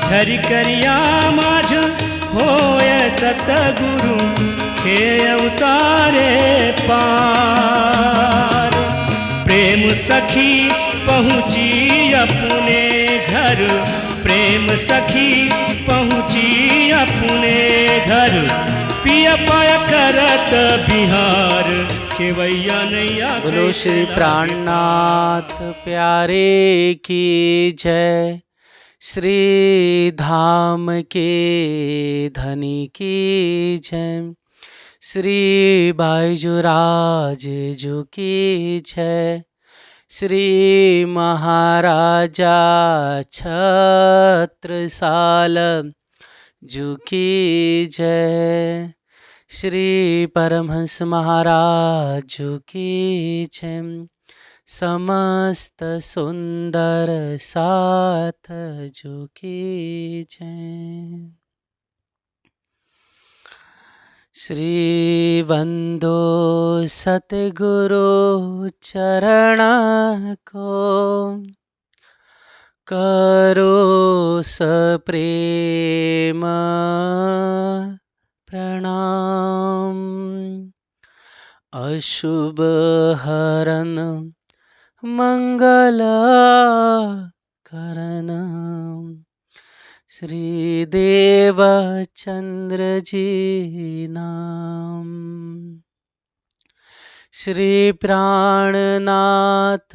धरि करिया माझ होय सतगुरु हे उतारे पार। प्रेम सखी पहुँची अपने घर, प्रेम सखी पहुँची अपने घर, पिया पाया करत बिहार केवैया नैया। बोलो श्री प्राणनाथ प्यारे की जय, श्री धाम के धनी की जय, श्री बाईजुराज जी की जय, श्री महाराजा छत्रसाल जी की जय, श्री परमहंस महाराज जी की जय, समस्त सुंदर साथ जी की जय। श्री वंदो सतगुरु चरण को, करो सप्रेम प्रणाम। अशुभ हरन मंगल करन, श्री देवचंद्र जी नाम। श्री प्राणनाथ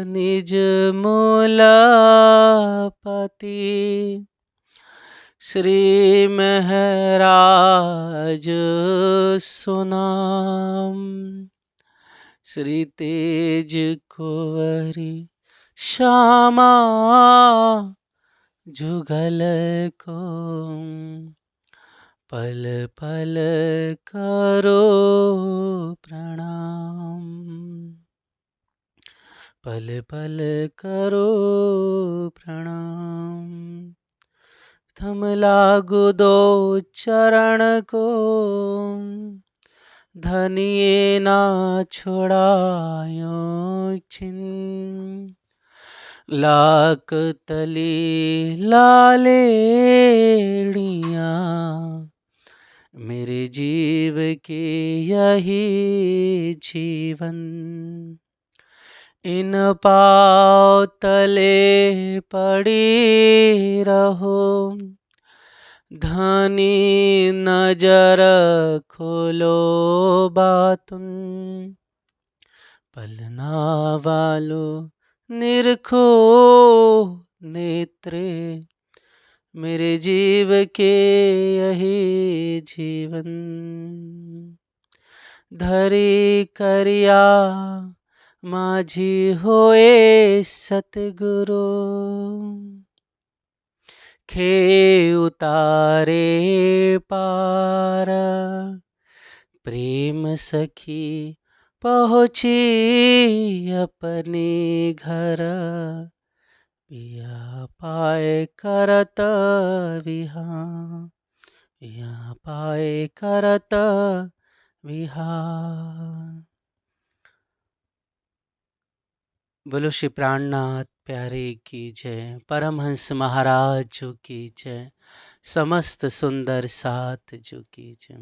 निज मूलपति, श्री महराज सुनाम। श्री तेज कुंवरी श्यामा जुगल को, पल पल करो प्रणाम, पल पल करो प्रणाम। थम लागू दो चरण को, धनिये ना छोड़ायो छिन। लाक तली लालेड़िया, मेरे जीव के यही जीवन। इन पाँव तले पड़ी रहो, धनी नजर खोलो बातुन। पलना वालो निरखो नेत्रे, मेरे जीव के यही जीवन। धरी करिया माझी होए सतगुरु, खे उतारे पार। प्रेम सखी पहुँची अपने घर, पिया पाए करत विहार, पिया पाए करत विहार। बोलो श्री प्राणनाथ प्यारे की जय, परमहंस महाराज जी की जय, समस्त सुंदर साथ जी की जय।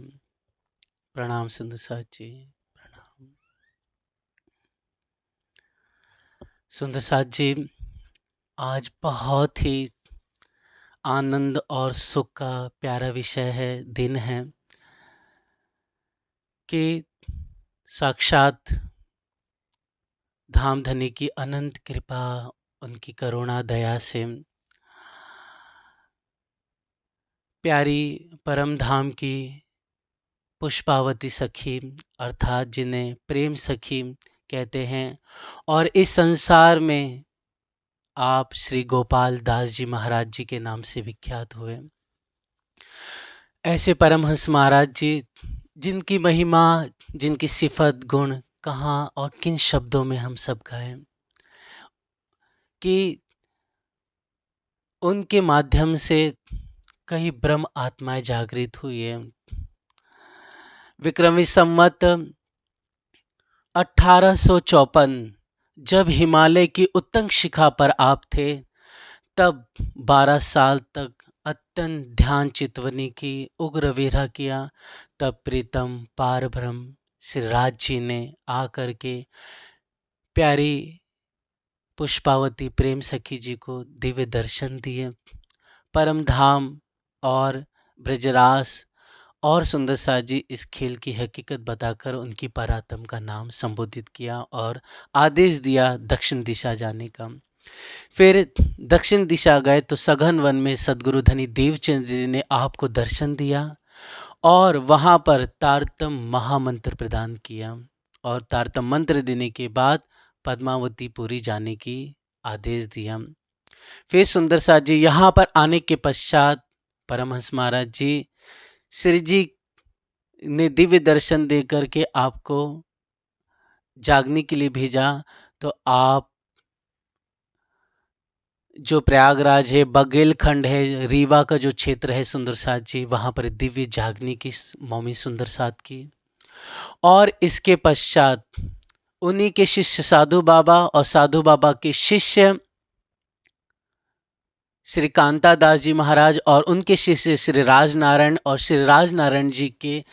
प्रणाम सुंदर साथ जी, प्रणाम। सुंदर साथ जी, आज बहुत ही आनंद और सुख का प्यारा विषय है, दिन है कि साक्षात धामधनी की अनंत कृपा, उनकी करुणा दया से प्यारी परम धाम की पुष्पावती सखी अर्थात जिन्हें प्रेम सखी कहते हैं, और इस संसार में आप श्री गोपाल दास जी महाराज जी के नाम से विख्यात हुए। ऐसे परमहंस महाराज जी जिनकी महिमा, जिनकी सिफत गुण कहाँ और किन शब्दों में हम सब गाएं, कि उनके माध्यम से कई ब्रह्म आत्माएं जागृत हुई है। विक्रमी संवत 1854 जब हिमालय की उत्तंग शिखा पर आप थे, तब 12 साल तक अत्यंत ध्यान चितवनी की, उग्र विरह किया। तब प्रीतम पार ब्रह्म श्री राज जी ने आकर के प्यारी पुष्पावती प्रेम सखी जी को दिव्य दर्शन दिए। परम धाम और ब्रजरास और सुंदर साज जी इस खेल की हकीकत बताकर उनकी परात्म का नाम संबोधित किया और आदेश दिया दक्षिण दिशा जाने का। फिर दक्षिण दिशा गए तो सघन वन में सदगुरु धनी देवचंद जी ने आपको दर्शन दिया और वहाँ पर तारतम महामंत्र प्रदान किया और तारतम मंत्र देने के बाद पद्मावती पुरी जाने की आदेश दिया। फिर सुंदर साज जी यहाँ पर आने के पश्चात परमहंस महाराज जी श्री जी ने दिव्य दर्शन दे करके आपको जागने के लिए भेजा। तो आप जो प्रयागराज है, बघेलखंड है, रीवा का जो क्षेत्र है सुंदर साज जी, वहाँ पर दिव्य जागने की मौमी सुंदर साज की। और इसके पश्चात उन्हीं के शिष्य साधु बाबा और साधु बाबा के शिष्य श्री कांता दास जी महाराज और उनके शिष्य श्री राजनारायण और श्री राजनारायण जी के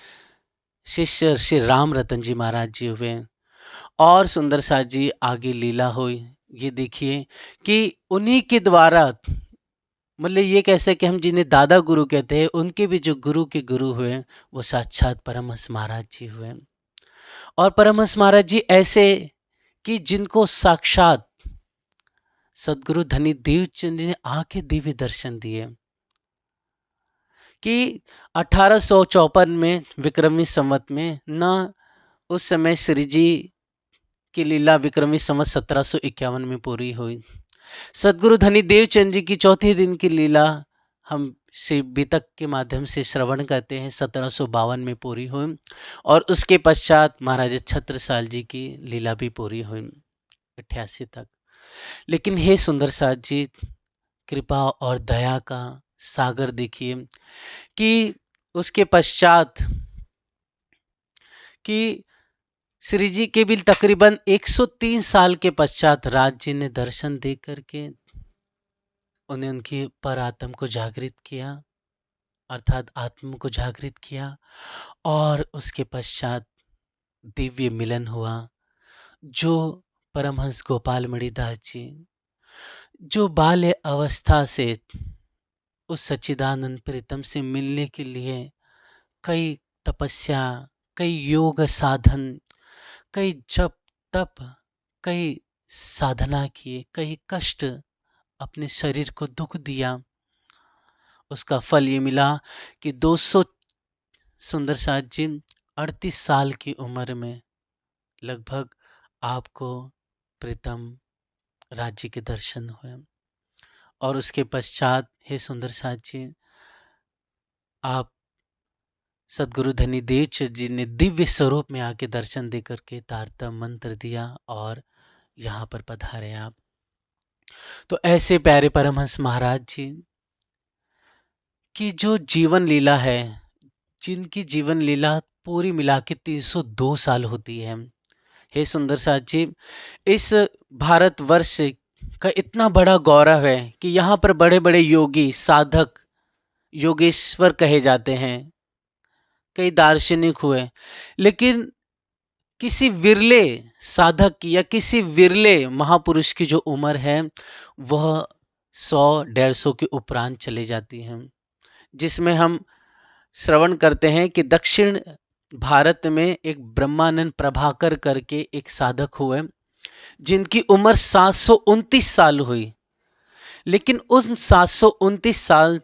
शिष्य श्री राम रतन जी महाराज जी हुए और सुंदर साज जी आगे लीला हुई। ये देखिए कि उन्हीं के द्वारा, मतलब ये कैसे कि हम जिन्हें दादा गुरु कहते हैं, उनके भी जो गुरु के गुरु हुए वो साक्षात परमहंस महाराज जी हुए। और परमहंस महाराज जी ऐसे कि जिनको साक्षात सदगुरु धनी देवचंद जी ने आके दिव्य दर्शन दिए कि 1854 में विक्रमी संवत में, न उस समय श्री जी की लीला विक्रमी संवत 1751 में पूरी हुई। सदगुरु धनी देवचंद जी की चौथे दिन की लीला हम श्री बीतक के माध्यम से श्रवण करते हैं, 1752 में पूरी हुई और उसके पश्चात महाराजा छत्रसाल जी की लीला भी पूरी हुई 88 तक। लेकिन हे सुंदर साज जी, कृपा और दया का सागर देखिए कि उसके पश्चात कि श्री जी के भी तकरीबन 103 साल के पश्चात राज जी ने दर्शन दे करके उन्हें उनकी पर आत्म को जागृत किया, अर्थात आत्म को जागृत किया और उसके पश्चात दिव्य मिलन हुआ। जो परमहंस गोपाल मणिदास जी जो बाल्य अवस्था से उस सच्चिदानंद प्रीतम से मिलने के लिए कई तपस्या, कई योग साधन, कई जप तप, कई साधना किए, कई कष्ट अपने शरीर को दुख दिया, उसका फल ये मिला कि 200 सुंदर साज जी 38 साल की उम्र में लगभग आपको प्रीतम राज्य के दर्शन हुए। और उसके पश्चात हे सुंदर साज जी, आप सदगुरु धनी देवचंद जी ने दिव्य स्वरूप में आके दर्शन दे करके तारतम मंत्र दिया और यहाँ पर पधारे आप। तो ऐसे प्यारे परमहंस महाराज जी की जो जीवन लीला है, जिनकी जीवन लीला पूरी मिला के 302 साल होती है। हे सुंदर साज जी, इस भारतवर्ष का इतना बड़ा गौरव है कि यहाँ पर बड़े बड़े योगी, साधक, योगेश्वर कहे जाते हैं, कई दार्शनिक हुए, लेकिन किसी विरले साधक की या किसी विरले महापुरुष की जो उम्र है वह 100-150 के उपरांत चले जाती हैं। जिसमें हम श्रवण करते हैं कि दक्षिण भारत में एक ब्रह्मानंद प्रभाकर करके एक साधक हुए जिनकी उम्र 729 साल हुई। लेकिन उन 729 साल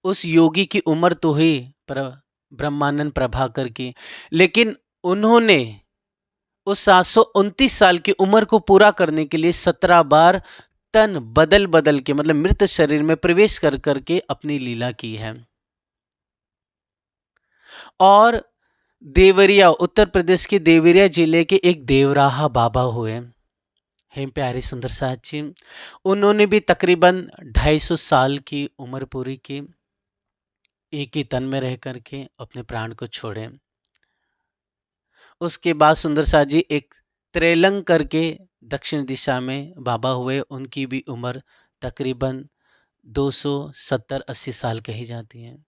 उस योगी की उम्र तो हुई ब्रह्मानंद प्रभाकर की, लेकिन उन्होंने उस 729 साल की उम्र को पूरा करने के लिए 17 बार तन बदल बदल के, मतलब मृत शरीर में प्रवेश कर करके अपनी लीला की है। और देवरिया, उत्तर प्रदेश के देवरिया जिले के एक देवराहा बाबा हुए हैं प्यारे सुंदर साज जी, उन्होंने भी तकरीबन 250 साल की उम्र पूरी की, एक ही तन में रह करके अपने प्राण को छोड़े। उसके बाद सुंदर साज जी एक त्रेलंग करके दक्षिण दिशा में बाबा हुए, उनकी भी उम्र तकरीबन 270-80 साल कही जाती हैं।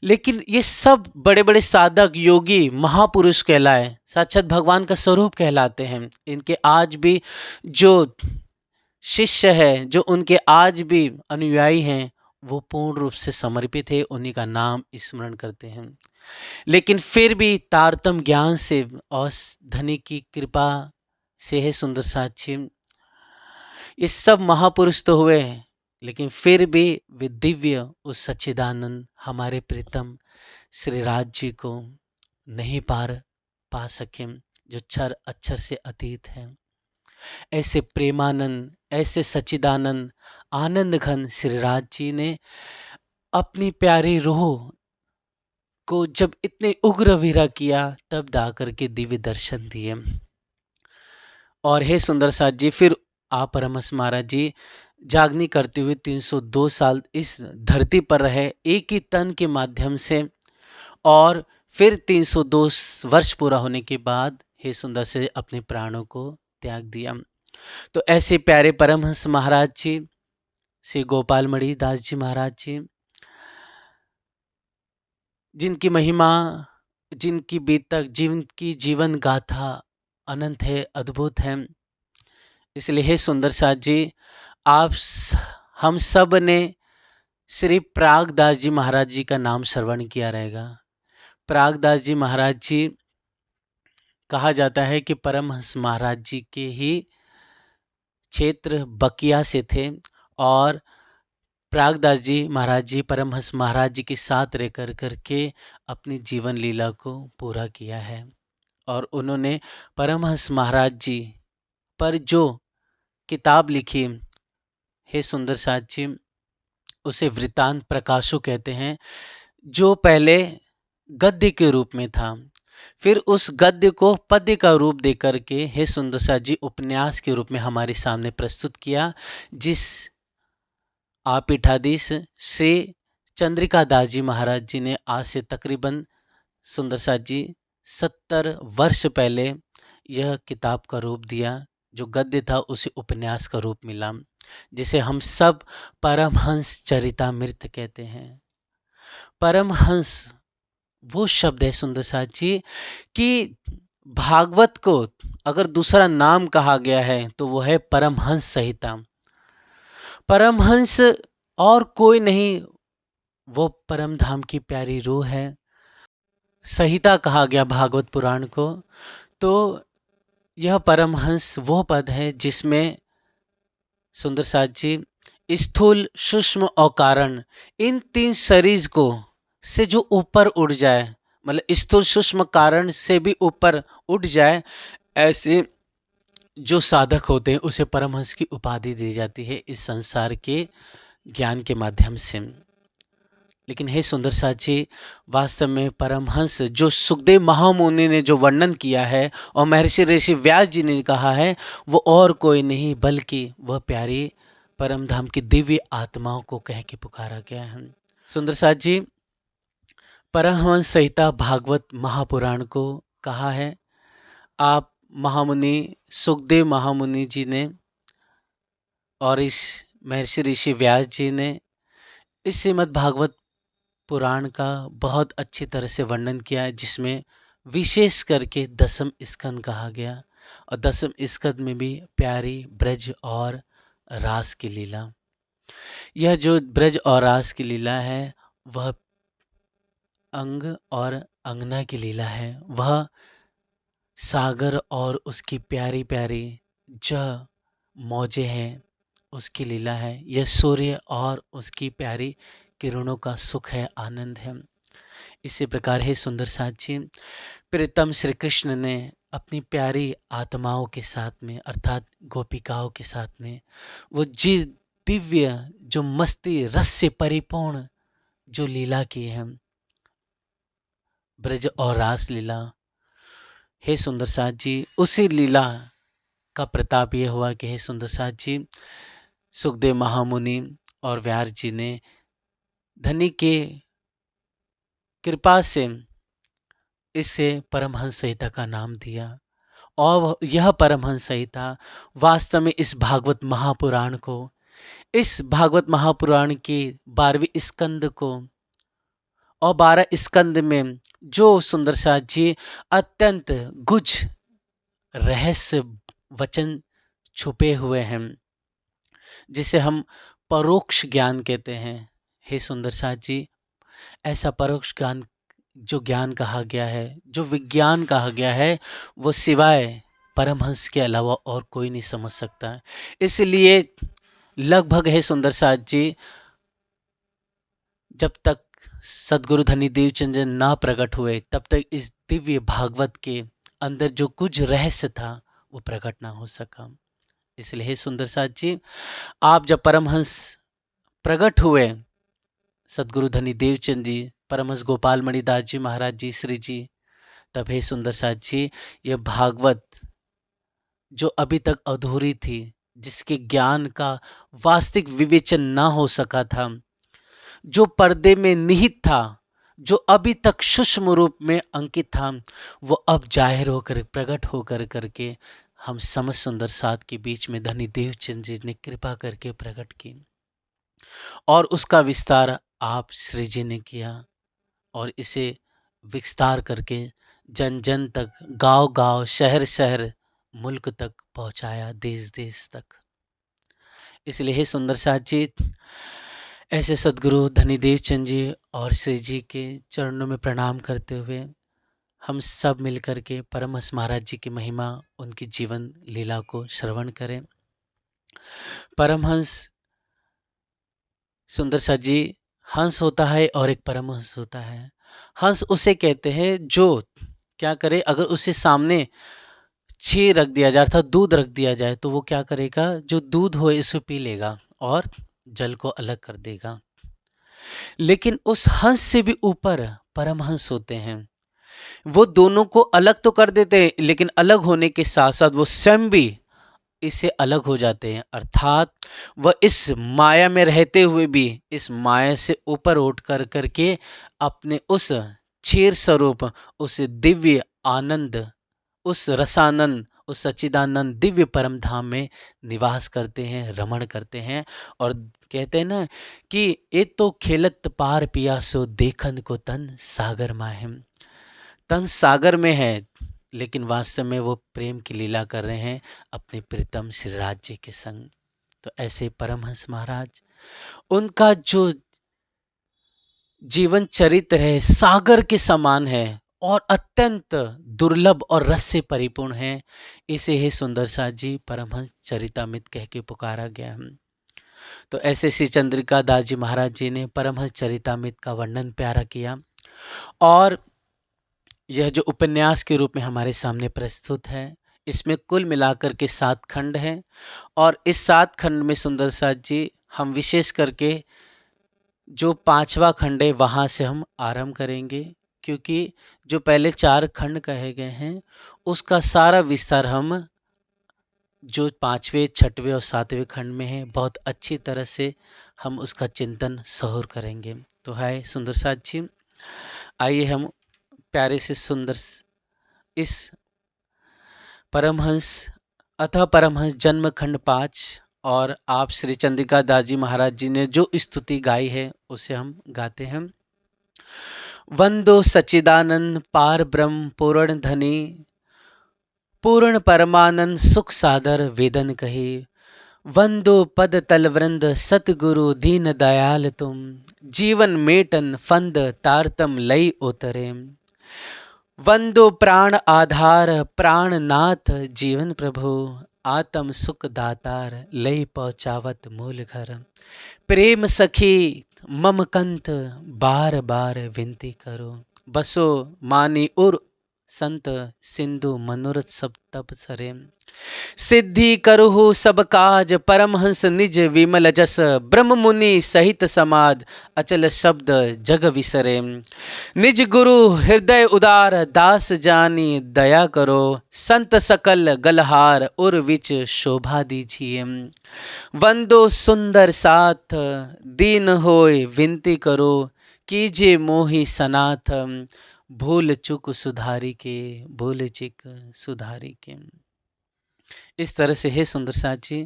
लेकिन ये सब बड़े बड़े साधक, योगी, महापुरुष कहलाए, साक्षात भगवान का स्वरूप कहलाते हैं। इनके आज भी जो शिष्य है, जो उनके आज भी अनुयायी हैं, वो पूर्ण रूप से समर्पित है, उन्हीं का नाम स्मरण करते हैं। लेकिन फिर भी तारतम ज्ञान से और धनी की कृपा से है सुंदर साक्षी, ये सब महापुरुष तो हुए हैं, लेकिन फिर भी वे दिव्य उस सच्चिदानंद हमारे प्रीतम श्री राज जी को नहीं पा सके, जो क्षर अक्षर से अतीत हैं। ऐसे प्रेमानंद, ऐसे सच्चिदानंद आनंद घन श्री राज जी ने अपनी प्यारी रूह को जब इतने उग्र विरह किया, तब जाकर के दिव्य दर्शन दिए। और हे सुंदर साथ जी, फिर आप परमहंस महाराज जी जागनी करते हुए 302 साल इस धरती पर रहे एक ही तन के माध्यम से, और फिर 302 वर्ष पूरा होने के बाद हे सुंदर से अपने प्राणों को त्याग दिया। तो ऐसे प्यारे परमहंस महाराज जी, श्री गोपाल मणि दास जी महाराज जी, जिनकी महिमा, जिनकी बीतक, जिनकी जीवन गाथा अनंत है, अद्भुत है। इसलिए हे सुंदर साथ जी, हम सब ने श्री प्रागदास जी महाराज जी का नाम श्रवण किया रहेगा। प्रागदास जी महाराज जी कहा जाता है कि परमहंस महाराज जी के ही क्षेत्र बकिया से थे, और प्रागदास जी महाराज जी परमहंस महाराज जी के साथ रह करके अपनी जीवन लीला को पूरा किया है। और उन्होंने परमहंस महाराज जी पर जो किताब लिखी, हे सुंदर साथ जी, उसे वृतांत प्रकाशु कहते हैं, जो पहले गद्य के रूप में था, फिर उस गद्य को पद्य का रूप देकर के हे सुंदर साथ जी उपन्यास के रूप में हमारे सामने प्रस्तुत किया, जिस पीठाधीश श्री चंद्रिका दास जी महाराज जी ने आज से तकरीबन सुंदर साथ जी 70 वर्ष पहले यह किताब का रूप दिया। जो गद्य था उसे उपन्यास का रूप मिला, जिसे हम सब परमहंस चरितामृत कहते हैं। परमहंस वो शब्द है सुंदर साथ जी कि भागवत को अगर दूसरा नाम कहा गया है तो वो है परमहंस संहिता। परमहंस और कोई नहीं, वो परम धाम की प्यारी रूह है। संहिता कहा गया भागवत पुराण को, तो यह परमहंस वो पद है जिसमें सुंदर साथ जी स्थूल, सूक्ष्म और कारण, इन 3 शरीर को से जो ऊपर उड़ जाए, मतलब स्थूल सूक्ष्म कारण से भी ऊपर उठ जाए, ऐसे जो साधक होते हैं उसे परमहंस की उपाधि दी जाती है इस संसार के ज्ञान के माध्यम से। लेकिन हे सुंदर साथ जी, वास्तव में परमहंस जो सुखदेव महामुनि ने जो वर्णन किया है और महर्षि ऋषि व्यास जी ने कहा है, वो और कोई नहीं बल्कि वह प्यारी परमधाम की दिव्य आत्माओं को कह के पुकारा गया है। सुंदर साथ जी, परमहंस संहिता भागवत महापुराण को कहा है, आप महामुनि सुखदेव महामुनि जी ने और इस महर्षि ऋषि व्यास जी ने इस श्रीमद् भागवत पुराण का बहुत अच्छी तरह से वर्णन किया है, जिसमें विशेष करके 10वें स्कंद कहा गया, और 10वें स्कंद में भी प्यारी ब्रज और रास की लीला। यह जो ब्रज और रास की लीला है वह अंग और अंगना की लीला है, वह सागर और उसकी प्यारी प्यारी जो मौजें हैं उसकी लीला है, यह सूर्य और उसकी प्यारी किरणों का सुख है, आनंद है। इसी प्रकार है सुंदर साथ जी, प्रीतम श्री कृष्ण ने अपनी प्यारी आत्माओं के साथ में अर्थात गोपिकाओं के साथ में वो जी दिव्य जो मस्ती रस से परिपूर्ण जो लीला की है, ब्रज और रास लीला, हे सुंदर साथ जी, उसी लीला का प्रताप ये हुआ कि हे सुंदर साथ जी, सुखदेव महामुनि और व्यास जी ने धनी के कृपा से इसे परमहंस संहिता का नाम दिया, और यह परमहंस संहिता वास्तव में इस भागवत महापुराण को इस भागवत महापुराण के 12वें स्कंद को और 12 स्कंद में जो सुंदर साथ जी अत्यंत गुझ रहस्य वचन छुपे हुए हैं, जिसे हम परोक्ष ज्ञान कहते हैं। हे सुंदर साथ जी, ऐसा परोक्ष ज्ञान, जो ज्ञान कहा गया है, जो विज्ञान कहा गया है, वो सिवाय परमहंस के अलावा और कोई नहीं समझ सकता है। इसलिए लगभग है सुंदर साथ जी, जब तक सदगुरु धनी देवचंद ना प्रकट हुए तब तक इस दिव्य भागवत के अंदर जो कुछ रहस्य था वो प्रकट ना हो सका। इसलिए हे सुंदर साथ जी, आप जब परमहंस प्रकट हुए, सदगुरु धनी देवचंद जी, परमहंस गोपाल मणिदास जी महाराज जी, श्री जी, तब हे सुंदर साथ जी, ये भागवत जो अभी तक अधूरी थी, जिसके ज्ञान का वास्तविक विवेचन ना हो सका था, जो पर्दे में निहित था, जो अभी तक सूक्ष्म रूप में अंकित था, वो अब जाहिर होकर प्रकट होकर करके हम समस्त सुंदर साथ के बीच में धनी देवचंद जी ने कृपा करके प्रकट की, और उसका विस्तार आप श्री जी ने किया, और इसे विस्तार करके जन जन तक, गांव गांव, शहर शहर, मुल्क तक पहुंचाया, देश देश तक। इसलिए हे सुंदर साथ जी, ऐसे सदगुरु धनी देवचंद जी और श्री जी के चरणों में प्रणाम करते हुए हम सब मिलकर के परमहंस महाराज जी की महिमा, उनकी जीवन लीला को श्रवण करें। परमहंस सुंदर साथ जी, हंस होता है और एक परमहंस होता है। हंस उसे कहते हैं जो क्या करे, अगर उसे सामने छी रख दिया जाए अर्थात दूध रख दिया जाए तो वो क्या करेगा, जो दूध हो इसे पी लेगा और जल को अलग कर देगा। लेकिन उस हंस से भी ऊपर परमहंस होते हैं, वो दोनों को अलग तो कर देते हैं, लेकिन अलग होने के साथ साथ वो स्वयं भी इससे अलग हो जाते हैं। अर्थात वह इस माया में रहते हुए भी इस माया से ऊपर उठ कर करके अपने उस क्षीर स्वरूप, उस दिव्य आनंद, उस रसानंद, उस सच्चिदानंद दिव्य परम धाम में निवास करते हैं, रमण करते हैं। और कहते हैं ना कि ये तो खेलत पार पियासो देखन को तन सागर माहिम। तन सागर में है, लेकिन वास्तव में वो प्रेम की लीला कर रहे हैं अपने प्रीतम श्रीराज जी के संग। तो ऐसे परमहंस महाराज, उनका जो जीवन चरित्र है सागर के समान है और अत्यंत दुर्लभ और रस से परिपूर्ण है। इसे ही सुंदर साथ जी परमहंस चरितामृत कह के पुकारा गया है। तो ऐसे श्री चंद्रिका दास जी महाराज जी ने परमहंस चरितामृत का वर्णन प्यारा किया, और यह जो उपन्यास के रूप में हमारे सामने प्रस्तुत है, इसमें कुल मिलाकर के 7 खंड हैं। और इस 7 खंड में सुंदर साथ जी हम विशेष करके जो 5वां खंड है वहाँ से हम आरंभ करेंगे, क्योंकि जो पहले 4 खंड कहे गए हैं उसका सारा विस्तार हम जो 5वें, 6वें और 7वें खंड में है बहुत अच्छी तरह से हम उसका चिंतन सहूर करेंगे। तो है सुंदर साथ जी, आइए हम प्यारे से सुंदर इस परमहंस अथवा परमहंस जन्म खंड 5 और आप श्री चंद्रिका दास जी महाराज जी ने जो स्तुति गाई है उसे हम गाते हैं। वंदो सच्चिदानंद पार ब्रह्म पूर्ण धनी, पूर्ण परमानंद सुख सादर वेदन कही। वंदो पद तल वृंद सतगुरु दीन दयाल तुम, जीवन मेटन फंद तारतम लई उतरे। वंदो प्राण आधार प्राणनाथ जीवन प्रभु, आत्म सुख दातार लई पहुँचावत मूल घर। प्रेम सखी मम कंठ बार बार विनती करो, बसो मानी उर संत सिंधु मनोरथ सब तप सरे। सिद्धि करहु सब काज परमहंस निज विमल जस, ब्रह्म मुनि सहित समाज अचल शब्द जग विसरे। निज गुरु हृदय उदार दास जानी दया करो, संत सकल गलहार उर विच शोभा दीजिए। वंदो सुंदर साथ दीन होय विनती करो, कीजिए मोहि सनाथ भूल चुक सुधारी के, भूल चिक सुधारी के। इस तरह से हे सुंदर साथ जी,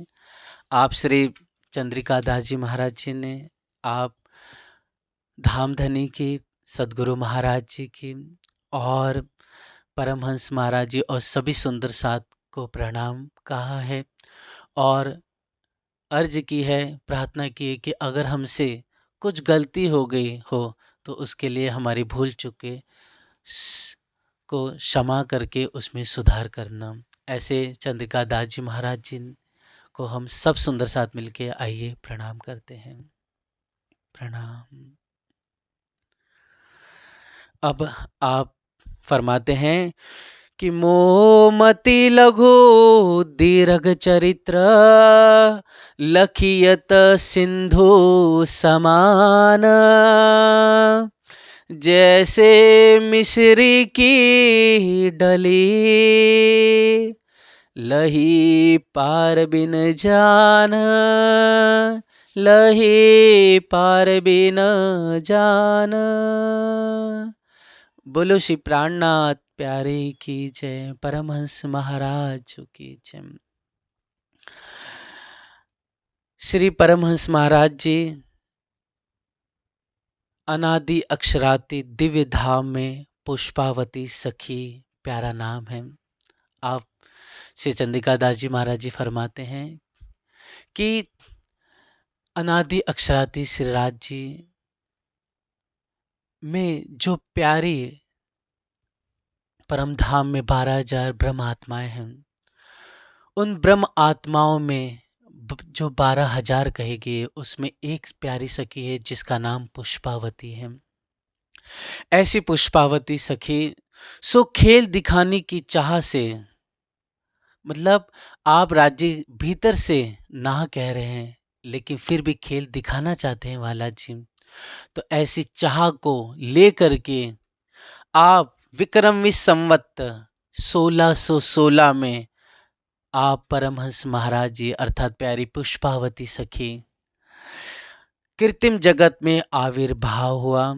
आप श्री चंद्रिका दास जी महाराज जी ने, आप धामधनी की, सदगुरु महाराज जी की और परमहंस महाराज जी और सभी सुंदर साथ को प्रणाम कहा है और अर्ज की है, प्रार्थना की है कि अगर हमसे कुछ गलती हो गई हो तो उसके लिए हमारी भूल चुके को क्षमा करके उसमें सुधार करना। ऐसे चंद्रिका दास जी महाराज जी को हम सब सुंदर साथ मिलके आइए प्रणाम करते हैं। प्रणाम। अब आप फरमाते हैं कि मोमति लघु दीर्घ चरित्र लखियत सिंधु समान, जैसे मिस्री की डली लही पार बिन जान, लही पार बिन जान। बोलो श्री प्राणनाथ प्यारे की जय, परमहंस महाराज की जय। श्री परमहंस महाराज जी अनादि अक्षराति दिव्य धाम में पुष्पावती सखी प्यारा नाम है। आप श्री चंद्रिका दास जी महाराज जी फरमाते हैं कि अनादि अक्षराति श्रीराज जी में जो प्यारी परम धाम में 12,000 ब्रह्म आत्माएं हैं, उन ब्रह्म आत्माओं में जो 12,000 कहे गए उसमें एक प्यारी सखी है जिसका नाम पुष्पावती है। ऐसी पुष्पावती सखी सो खेल दिखाने की चाह से, मतलब आप राज्य भीतर से ना कह रहे हैं लेकिन फिर भी खेल दिखाना चाहते हैं वाला जी, तो ऐसी चाह को लेकर के आप विक्रमी संवत 1616 में आप परमहंस महाराज जी अर्थात प्यारी पुष्पावती सखी कृत्रिम जगत में आविर्भाव हुआ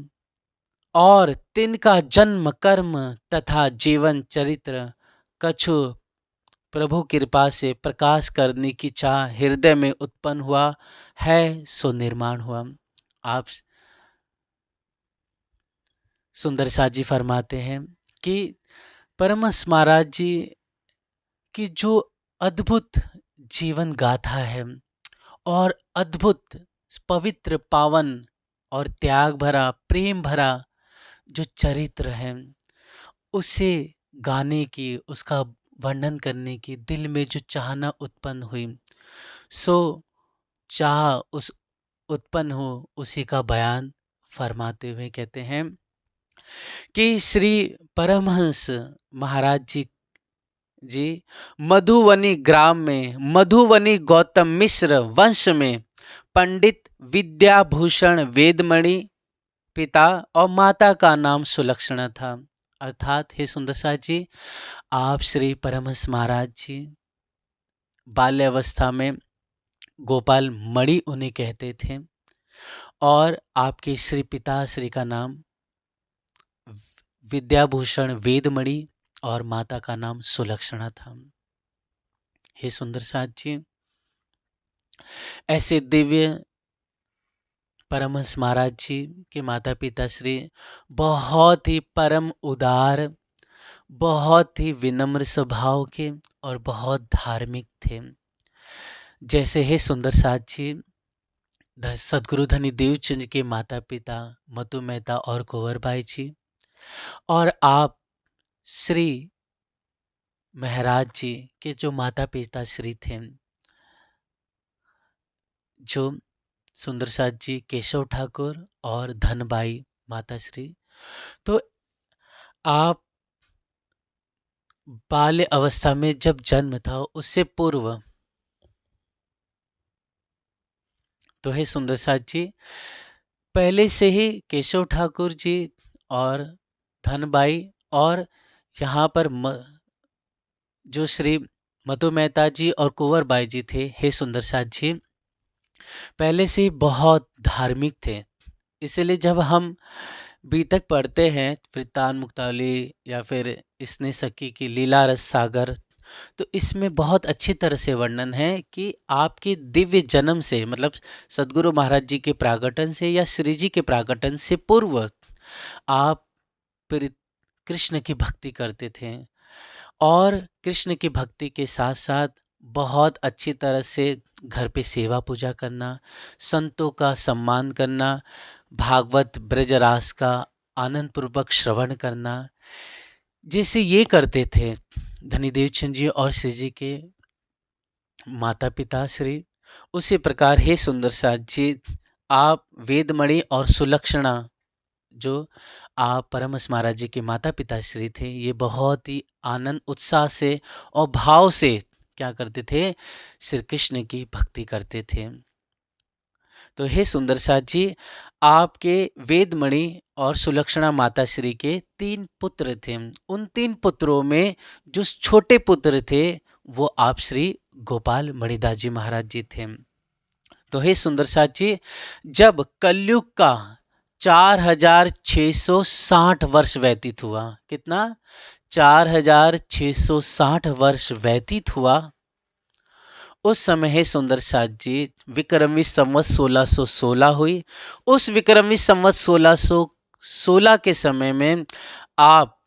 और तिनका जन्म कर्म तथा जीवन चरित्र कछु प्रभु कृपा से प्रकाश करने की चाह हृदय में उत्पन्न हुआ है, सो निर्माण हुआ। आप सुंदर साथ जी फरमाते हैं कि परमहंस महाराज जी की जो अद्भुत जीवन गाथा है और अद्भुत पवित्र पावन और त्याग भरा प्रेम भरा जो चरित्र है, उसे गाने की, उसका वर्णन करने की दिल में जो चाहना उत्पन्न हुई, सो चाह उस उत्पन्न हो उसी का बयान फरमाते हुए कहते हैं कि श्री परमहंस महाराज जी मधुवनी ग्राम में मधुवनी गौतम मिश्र वंश में पंडित विद्याभूषण वेदमणि पिता और माता का नाम सुलक्षणा था। अर्थात हे सुंदर साथ जी, आप श्री परमहंस महाराज जी बाल्यावस्था में गोपाल मणि उन्हें कहते थे और आपके श्री पिता श्री का नाम विद्याभूषण वेदमणि और माता का नाम सुलक्षणा था। हे सुंदर साथ जी, ऐसे दिव्य परमहंस महाराज जी के माता पिता श्री बहुत ही परम उदार, बहुत ही विनम्र स्वभाव के और बहुत धार्मिक थे। जैसे हे सुंदर साथ जी सदगुरु धनी देवचंद के माता पिता मतु मेहता और कुंवरबाई जी, और आप श्री महाराज जी के जो माता पिता श्री थे, जो सुंदर साथ जी केशव ठाकुर और धनबाई माता श्री, तो आप बाल्य अवस्था में जब जन्म था उससे पूर्व, तो हे सुंदर साथ जी पहले से ही केशव ठाकुर जी और धनबाई और यहाँ पर जो श्री मधु मेहता जी और कुंवरबाई जी थे, हे सुंदर साथ जी पहले से ही बहुत धार्मिक थे। इसलिए जब हम बीतक पढ़ते हैं वृत्तान मुक्तावली या फिर इसने सखी की लीला रस सागर, तो इसमें बहुत अच्छी तरह से वर्णन है कि आपके दिव्य जन्म से, मतलब सद्गुरु महाराज जी के प्रागटन से या श्री जी के प्रागटन से पूर्व आप कृष्ण की भक्ति करते थे, और कृष्ण की भक्ति के साथ साथ बहुत अच्छी तरह से घर पे सेवा पूजा करना, संतों का सम्मान करना, भागवत ब्रजरास का आनंद पूर्वक श्रवण करना, जैसे ये करते थे धनीदेव चंद जी और श्री जी के माता पिता श्री, उसी प्रकार हे सुंदर साथ जी आप वेदमणि और सुलक्षणा, जो आप परमहंस महाराज जी के माता पिता श्री थे, ये बहुत ही आनंद उत्साह से और भाव से क्या करते थे, श्री कृष्ण की भक्ति करते थे। तो हे सुंदर साथ जी आपके वेदमणि और सुलक्षणा माता श्री के 3 पुत्र थे। उन 3 पुत्रों में जो छोटे पुत्र थे वो आप श्री गोपाल मणिदास जी महाराज जी थे। तो हे सुंदर साथ जी जब कलयुग का 4660 वर्ष व्यतीत हुआ, कितना 4660 वर्ष व्यतीत हुआ, उस समय है सुंदर साथ जी विक्रमी संवत 1616 हुई। उस विक्रमी संवत 1616 के समय में आप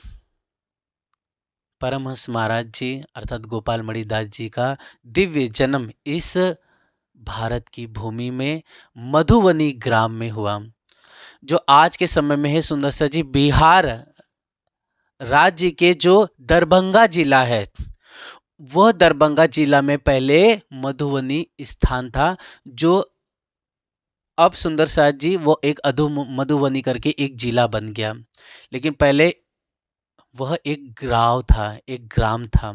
परमहंस महाराज जी अर्थात गोपाल मणिदास जी का दिव्य जन्म इस भारत की भूमि में मधुबनी ग्राम में हुआ, जो आज के समय में है सुंदर सा जी बिहार राज्य के जो दरभंगा जिला है, वह दरभंगा जिला में पहले मधुबनी स्थान था, जो अब सुंदर साथ जी वो एक मधुबनी करके एक जिला बन गया, लेकिन पहले वह एक गांव था, एक ग्राम था।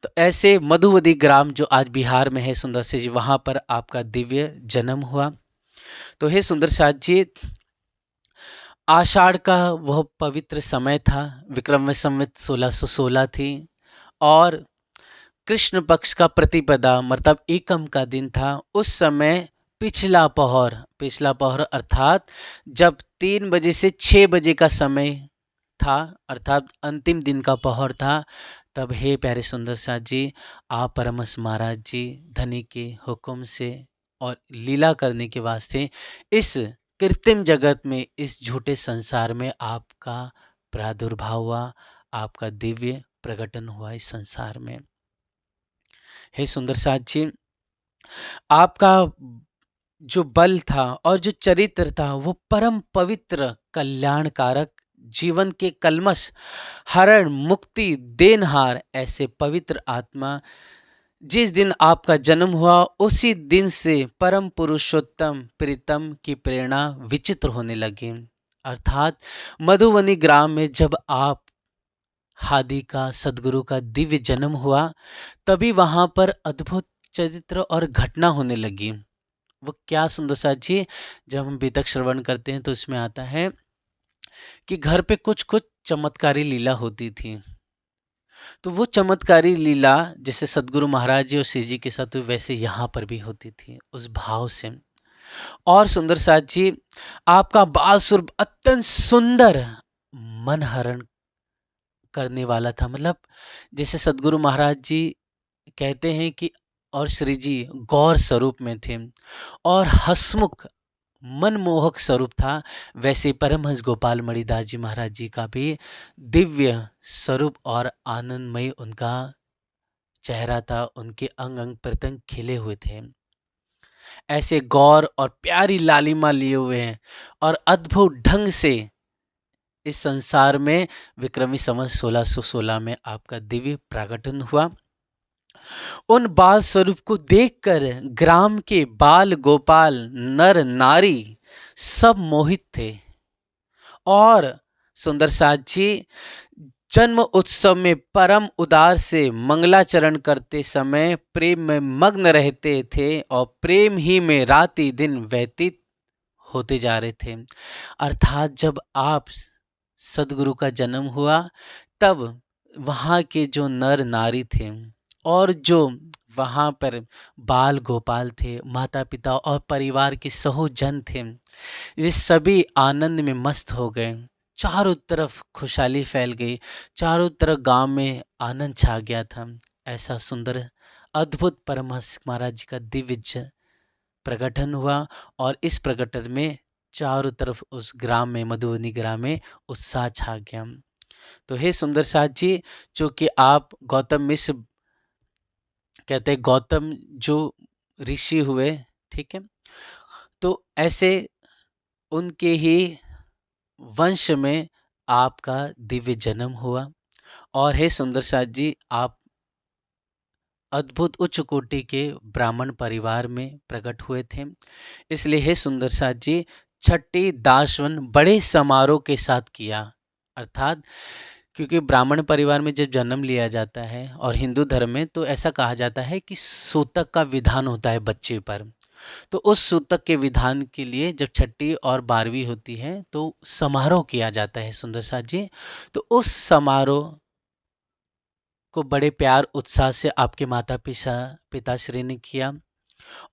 तो ऐसे मधुबनी ग्राम जो आज बिहार में है सुंदर से जी, वहां पर आपका दिव्य जन्म हुआ। तो हे सुंदर साथ जी आषाढ़ का वह पवित्र समय था, विक्रम संवत 1616 थी, और कृष्ण पक्ष का प्रतिपदा मतलब एकम का दिन था। उस समय पिछला पहर अर्थात जब 3 बजे से 6 बजे का समय था, अर्थात अंतिम दिन का पहर था, तब हे प्यारे सुंदर साथ जी आप परमहंस महाराज जी धनी के हुक्म से और लीला करने के वास्ते इस कृत्रिम जगत में, इस झूठे संसार में आपका प्रादुर्भाव हुआ, आपका दिव्य प्रकटन हुआ इस संसार में। हे सुंदर साथ जी आपका जो बल था और जो चरित्र था वो परम पवित्र कल्याणकारक, जीवन के कलमश हरण मुक्ति देनहार ऐसे पवित्र आत्मा, जिस दिन आपका जन्म हुआ उसी दिन से परम पुरुषोत्तम प्रीतम की प्रेरणा विचित्र होने लगी। अर्थात मधुबनी ग्राम में जब आप हादि का सदगुरु का दिव्य जन्म हुआ, तभी वहां पर अद्भुत चरित्र और घटना होने लगी। वो क्या सुंदर साथ जी, जब हम बीतक श्रवण करते हैं तो इसमें आता है कि घर पे कुछ कुछ चमत्कारी लीला होती थी। तो वो चमत्कारी लीला जैसे सदगुरु महाराज जी और श्री जी के साथ हुई, वैसे यहाँ पर भी होती थी उस भाव से। और सुंदर साथ जी आपका बाल स्वरूप अत्यंत सुंदर मन हरण करने वाला था, मतलब जैसे सदगुरु महाराज जी कहते हैं कि और श्री जी गौर स्वरूप में थे और हसमुख मनमोहक स्वरूप था, वैसे परमहंस गोपाल मणिदास जी महाराज जी का भी दिव्य स्वरूप और आनंदमय उनका चेहरा था, उनके अंग अंग प्रत्यंग खिले हुए थे, ऐसे गौर और प्यारी लालिमा लिए हुए हैं और अद्भुत ढंग से इस संसार में विक्रमी संवत 1616 में आपका दिव्य प्रागटन हुआ। उन बाल स्वरूप को देखकर ग्राम के बाल गोपाल नर नारी सब मोहित थे, और सुंदर साथ जी जन्म उत्सव में परम उदार से मंगलाचरण करते समय प्रेम में मग्न रहते थे और प्रेम ही में राति दिन व्यतीत होते जा रहे थे। अर्थात जब आप सदगुरु का जन्म हुआ तब वहाँ के जो नर नारी थे और जो वहाँ पर बाल गोपाल थे, माता पिता और परिवार के सहोजन थे, वे सभी आनंद में मस्त हो गए। चारों तरफ खुशहाली फैल गई, चारों तरफ गांव में आनंद छा गया था। ऐसा सुंदर अद्भुत परमहंस महाराज जी का दिव्य प्रकटन हुआ और इस प्रकटन में चारों तरफ उस ग्राम में, मधुबनी ग्राम में उत्साह छा गया। तो हे सुंदर साथ जी, चूंकि आप गौतम मिश्र कहते हैं, गौतम जो ऋषि हुए, ठीक है, तो ऐसे उनके ही वंश में आपका दिव्य जन्म हुआ। और हे सुंदर साथ जी, आप अद्भुत उच्च कोटि के ब्राह्मण परिवार में प्रकट हुए थे। इसलिए हे सुंदर साथ जी, छठी दासवन बड़े समारोह के साथ किया। अर्थात क्योंकि ब्राह्मण परिवार में जब जन्म लिया जाता है और हिंदू धर्म में तो ऐसा कहा जाता है कि सूतक का विधान होता है बच्चे पर। तो उस सूतक के विधान के लिए जब छठी और 12वीं होती है तो समारोह किया जाता है सुंदर साथ जी। तो उस समारोह को बड़े प्यार उत्साह से आपके माता पिताश्री ने किया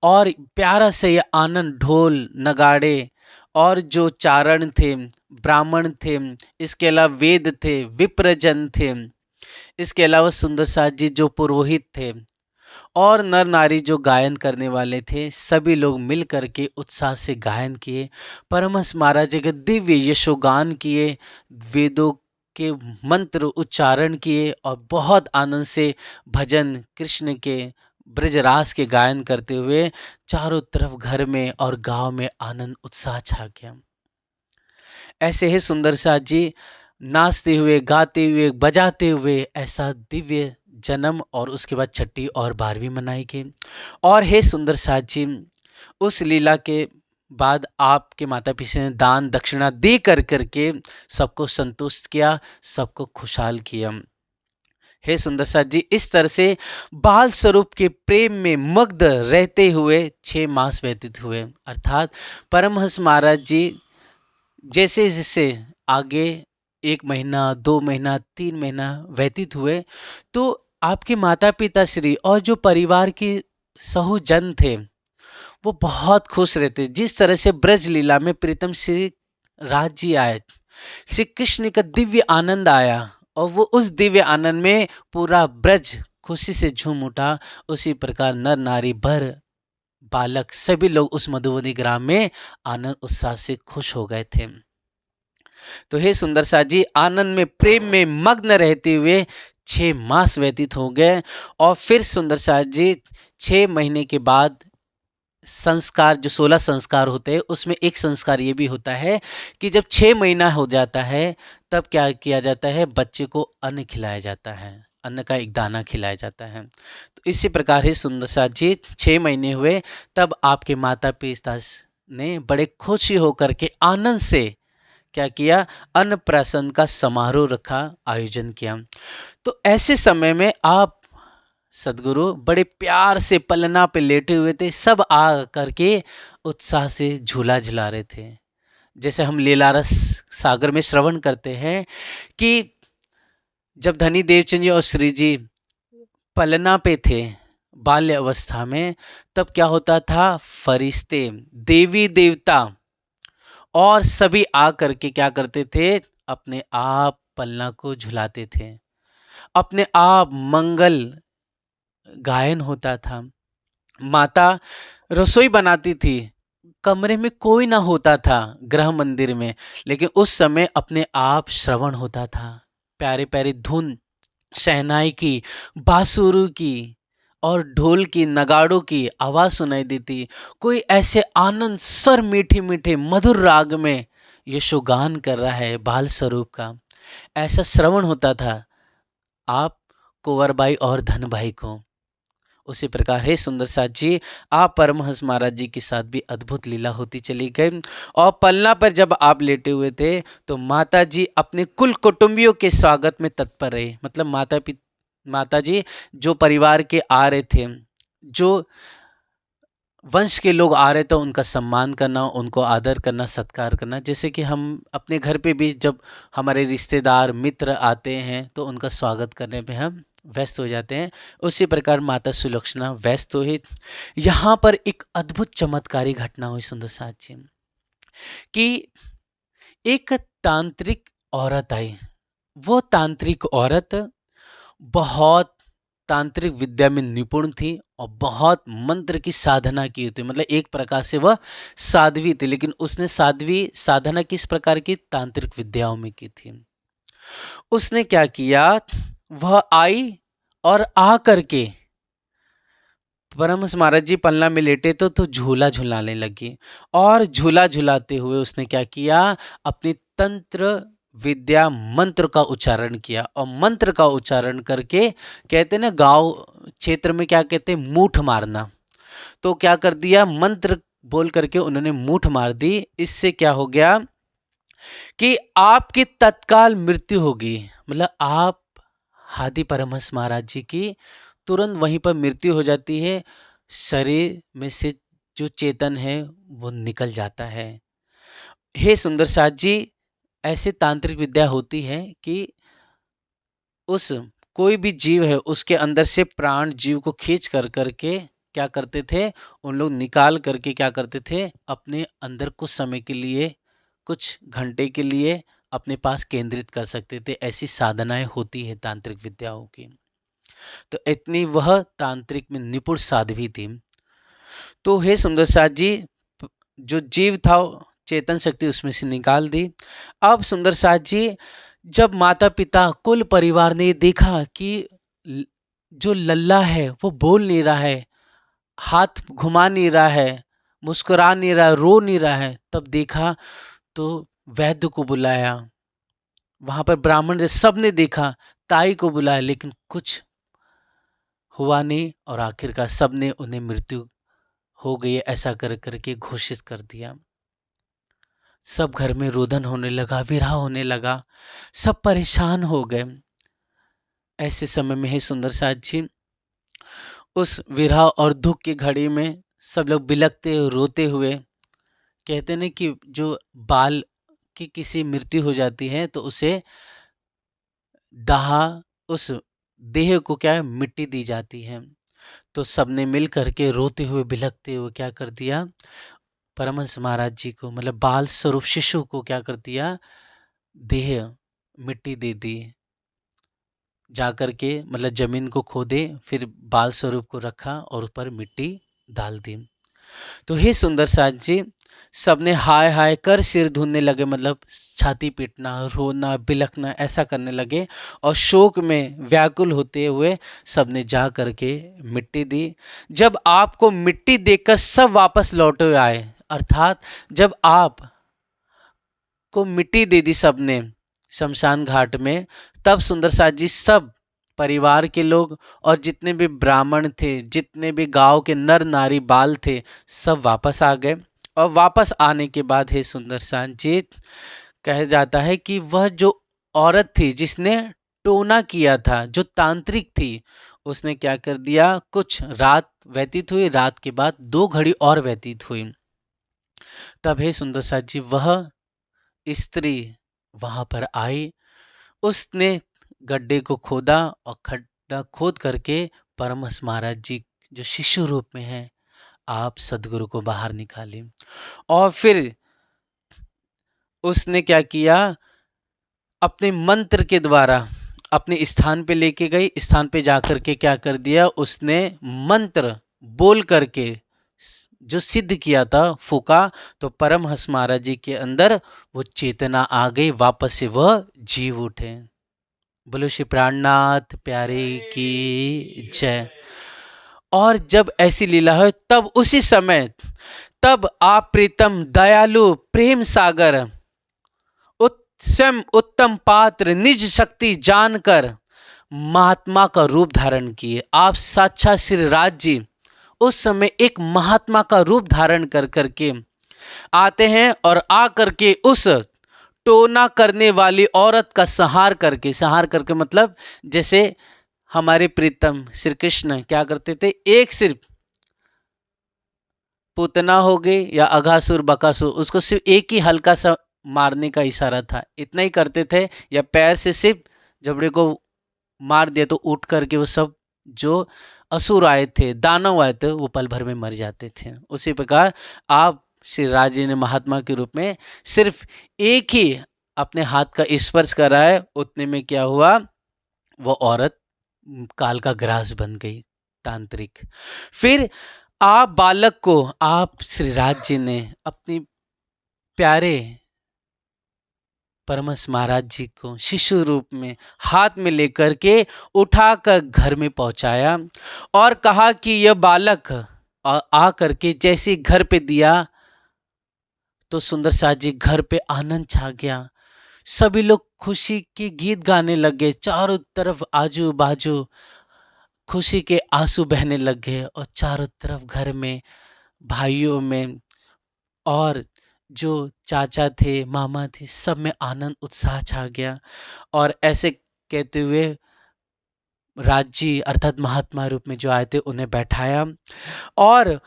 और प्यारा से ये आनंद, ढोल नगाड़े और जो चारण थे, ब्राह्मण थे, इसके अलावा वेद थे, विप्रजन थे, इसके अलावा सुंदर साथ जी जो पुरोहित थे और नर नारी जो गायन करने वाले थे, सभी लोग मिल करके उत्साह से गायन किए, परमहंस महाराज जी के दिव्य यशोगान किए, वेदों के मंत्र उच्चारण किए और बहुत आनंद से भजन कृष्ण के ब्रजरास के गायन करते हुए चारों तरफ घर में और गांव में आनंद उत्साह छा गया। ऐसे ही सुंदर साथ जी नाचते हुए, गाते हुए, बजाते हुए ऐसा दिव्य जन्म और उसके बाद छठी और 12वीं मनाई गई। और हे सुंदर साथ जी, उस लीला के बाद आपके माता पिता ने दान दक्षिणा दे करके सबको संतुष्ट किया, सबको खुशहाल किया। हे सुंदर साथ जी, इस तरह से बाल स्वरूप के प्रेम में मग्न रहते हुए 6 मास व्यतीत हुए। अर्थात परमहंस महाराज जी जैसे जैसे आगे 1 महीना, 2 महीना, 3 महीना व्यतीत हुए तो आपके माता पिता श्री और जो परिवार के सहुजन थे वो बहुत खुश रहते। जिस तरह से ब्रज लीला में प्रीतम श्री राज जी आए, श्री कृष्ण का दिव्य आनंद आया और वो उस दिव्य आनंद में पूरा ब्रज खुशी से झूम उठा, उसी प्रकार नर नारी भर बालक सभी लोग उस मधुबनी ग्राम में आनंद उत्साह से खुश हो गए थे। तो हे सुंदर साथ जी, आनंद में प्रेम में मग्न रहते हुए 6 मास व्यतीत हो गए और फिर सुंदर साथ जी 6 महीने के बाद संस्कार, जो 16 संस्कार होते हैं उसमें एक संस्कार ये भी होता है कि जब 6 महीना हो जाता है तब क्या किया जाता है, बच्चे को अन्न खिलाया जाता है, अन्न का एक दाना खिलाया जाता है। तो इसी प्रकार ही सुंदर साथ जी 6 महीने हुए तब आपके माता पिता ने बड़े खुशी होकर के आनंद से क्या किया, अन्नप्राशन का समारोह रखा, आयोजन किया। तो ऐसे समय में आप सदगुरु बड़े प्यार से पलना पे लेटे हुए थे, सब आ करके उत्साह से झूला झुला रहे थे। जैसे हम लीलारस सागर में श्रवण करते हैं कि जब धनी देवचंद जी और श्री जी पलना पे थे बाल्य अवस्था में, तब क्या होता था, फरिश्ते, देवी देवता और सभी आ करके क्या करते थे, अपने आप पलना को झुलाते थे, अपने आप मंगल गायन होता था। माता रसोई बनाती थी, कमरे में कोई ना होता था गृह मंदिर में, लेकिन उस समय अपने आप श्रवण होता था, प्यारे प्यारे धुन शहनाई की, बांसुरी की और ढोल की, नगाड़ों की आवाज सुनाई देती। कोई ऐसे आनंद स्वर मीठे मीठे मधुर राग में यशोगान कर रहा है बाल स्वरूप का, ऐसा श्रवण होता था आप कुंवरबाई और धनबाई को। उसी प्रकार हे सुंदर साथ जी, आप परमहंस महाराज जी के साथ भी अद्भुत लीला होती चली गई। और पलना पर जब आप लेटे हुए थे तो माता जी अपने कुल कुटुंबियों के स्वागत में तत्पर रहे। मतलब माता जी जो परिवार के आ रहे थे, जो वंश के लोग आ रहे थे, उनका सम्मान करना, उनको आदर करना, सत्कार करना। जैसे कि हम अपने घर पे भी जब हमारे रिश्तेदार मित्र आते हैं तो उनका स्वागत करने में हम व्यस्त हो जाते हैं, उसी प्रकार माता सुलक्षणा व्यस्त हुई। यहाँ पर एक अद्भुत चमत्कारी घटना हुई सुंदर साथ जी कि एक तांत्रिक औरत आई। वो तांत्रिक औरत बहुत तांत्रिक विद्या में निपुण थी और बहुत मंत्र की साधना की थी, मतलब एक प्रकार से वह साध्वी थी, लेकिन उसने साध्वी साधना किस प्रकार की, तांत्रिक विद्याओं में की थी। उसने क्या किया, वह आई और आ करके परमहंस महाराज जी पलना में लेटे तो झूला झुलाने लगी, और झूला झुलाते हुए उसने क्या किया, अपनी तंत्र विद्या मंत्र का उच्चारण किया, और मंत्र का उच्चारण करके, कहते ना गांव क्षेत्र में क्या कहते हैं, मूठ मारना, तो क्या कर दिया, मंत्र बोल करके उन्होंने मूठ मार दी। इससे क्या हो गया कि आपकी तत्काल मृत्यु होगी, मतलब आप हादी परमहंस महाराज जी की तुरंत वहीं पर मृत्यु हो जाती है, शरीर में से जो चेतन है वो निकल जाता है। हे सुंदर साथ जी, ऐसे तांत्रिक विद्या होती है कि उस कोई भी जीव है उसके अंदर से प्राण जीव को खींच कर करके क्या करते थे, उन लोग निकाल करके क्या करते थे, अपने अंदर कुछ समय के लिए, कुछ घंटे के लिए अपने पास केंद्रित कर सकते थे। ऐसी साधनाएं होती है तांत्रिक विद्याओं की। तो इतनी वह तांत्रिक में निपुण साध्वी थी। तो हे सुंदर साथ जी, जो जीव था चेतन शक्ति उसमें से निकाल दी। अब सुंदर साथ जी, जब माता पिता कुल परिवार ने देखा कि जो लल्ला है वो बोल नहीं रहा है, हाथ घुमा नहीं रहा है, मुस्कुरा नहीं रहा है, रो नहीं रहा है, तब देखा तो वैद्य को बुलाया, वहां पर ब्राह्मण ने सबने देखा, ताई को बुलाया, लेकिन कुछ हुआ नहीं, और आखिरकार सबने उन्हें मृत्यु हो गई ऐसा कर करके घोषित कर दिया। सब घर में रोदन होने लगा, विरह होने लगा, सब परेशान हो गए। ऐसे समय में हे सुंदर साथ जी, उस विरह और दुख की घड़ी में सब लोग बिलखते रोते हुए, कहते हैं कि जो बाल की किसी मृत्यु हो जाती है तो उसे दाह, उस देह को क्या है, मिट्टी दी जाती है। तो सबने मिल करके रोते हुए बिलखते हुए क्या कर दिया, परमहंस महाराज जी को, मतलब बाल स्वरूप शिशु को क्या कर दिया, देह मिट्टी दे दी। जाकर के मतलब जमीन को खोदे, फिर बाल स्वरूप को रखा और ऊपर मिट्टी डाल दी। तो हे सुंदर साथ जी, सबने हाय हाय कर सिर धुनने लगे, मतलब छाती पीटना, रोना, बिलखना ऐसा करने लगे, और शोक में व्याकुल होते हुए सबने जा करके मिट्टी दी। जब आपको मिट्टी देकर सब वापस लौटे आए, अर्थात जब आप को मिट्टी दे दी सबने शमशान घाट में, तब सुंदर साथ जी सब परिवार के लोग और जितने भी ब्राह्मण थे, जितने भी गांव के नर नारी बाल थे, सब वापस आ गए। और वापस आने के बाद हे सुंदर साथ जी, कहा जाता है कि वह जो औरत थी जिसने टोना किया था, जो तांत्रिक थी, उसने क्या कर दिया, कुछ रात व्यतीत हुई, रात के बाद 2 घड़ी और व्यतीत हुई, तब हे सुंदर साथ जी वह स्त्री वहां पर आई। उसने गड्ढे को खोदा और खड्डा खोद करके परमहंस महाराज जी जो शिशु रूप में है, आप सदगुरु को बाहर निकाले। और फिर उसने क्या किया, अपने मंत्र के द्वारा अपने स्थान पे लेके गई, स्थान पे जाकर के क्या कर दिया, उसने मंत्र बोल करके जो सिद्ध किया था, फूका, तो परमहंस महाराज जी के अंदर वो चेतना आ गई, वापस से वह जीव उठे। बोलो श्री प्राणनाथ प्यारे की जय। और जब ऐसी लीला है, तब उसी समय, तब आप प्रीतम दयालु प्रेम सागर स्वयं उत्तम पात्र निज शक्ति जानकर महात्मा का रूप धारण किए। आप साक्षात श्री राज जी उस समय एक महात्मा का रूप धारण कर करके आते हैं, और आ करके उस टोना करने वाली औरत का संहार करके मतलब जैसे हमारे प्रीतम श्री कृष्ण क्या करते थे, एक सिर्फ पूतना हो गई या अघासुर बकासुर, उसको सिर्फ एक ही हल्का सा मारने का इशारा था, इतना ही करते थे, या पैर से सिर्फ जबड़े को मार दिया तो उठ करके वो सब जो असुर आए थे, दानव आए थे, वो पल भर में मर जाते थे। उसी प्रकार आप श्री राज जी ने महात्मा के रूप में सिर्फ एक ही अपने हाथ का स्पर्श करा है, उतने में क्या हुआ, वो औरत काल का ग्रास बन गई तांत्रिक। फिर आप बालक को, आप श्री राज जी ने अपनी प्यारे परमहंस महाराज जी को शिशु रूप में हाथ में लेकर के उठाकर घर में पहुंचाया और कहा कि यह बालक आ करके जैसे घर पे दिया तो सुंदर साथ जी घर पे आनंद छा गया। सभी लोग खुशी के गीत गाने लगे, चारों तरफ आजू बाजू खुशी के आंसू बहने लगे और चारों तरफ घर में, भाइयों में और जो चाचा थे, मामा थे, सब में आनंद उत्साह छा गया। और ऐसे कहते हुए राज जी अर्थात महात्मा रूप में जो आए थे उन्हें बैठाया और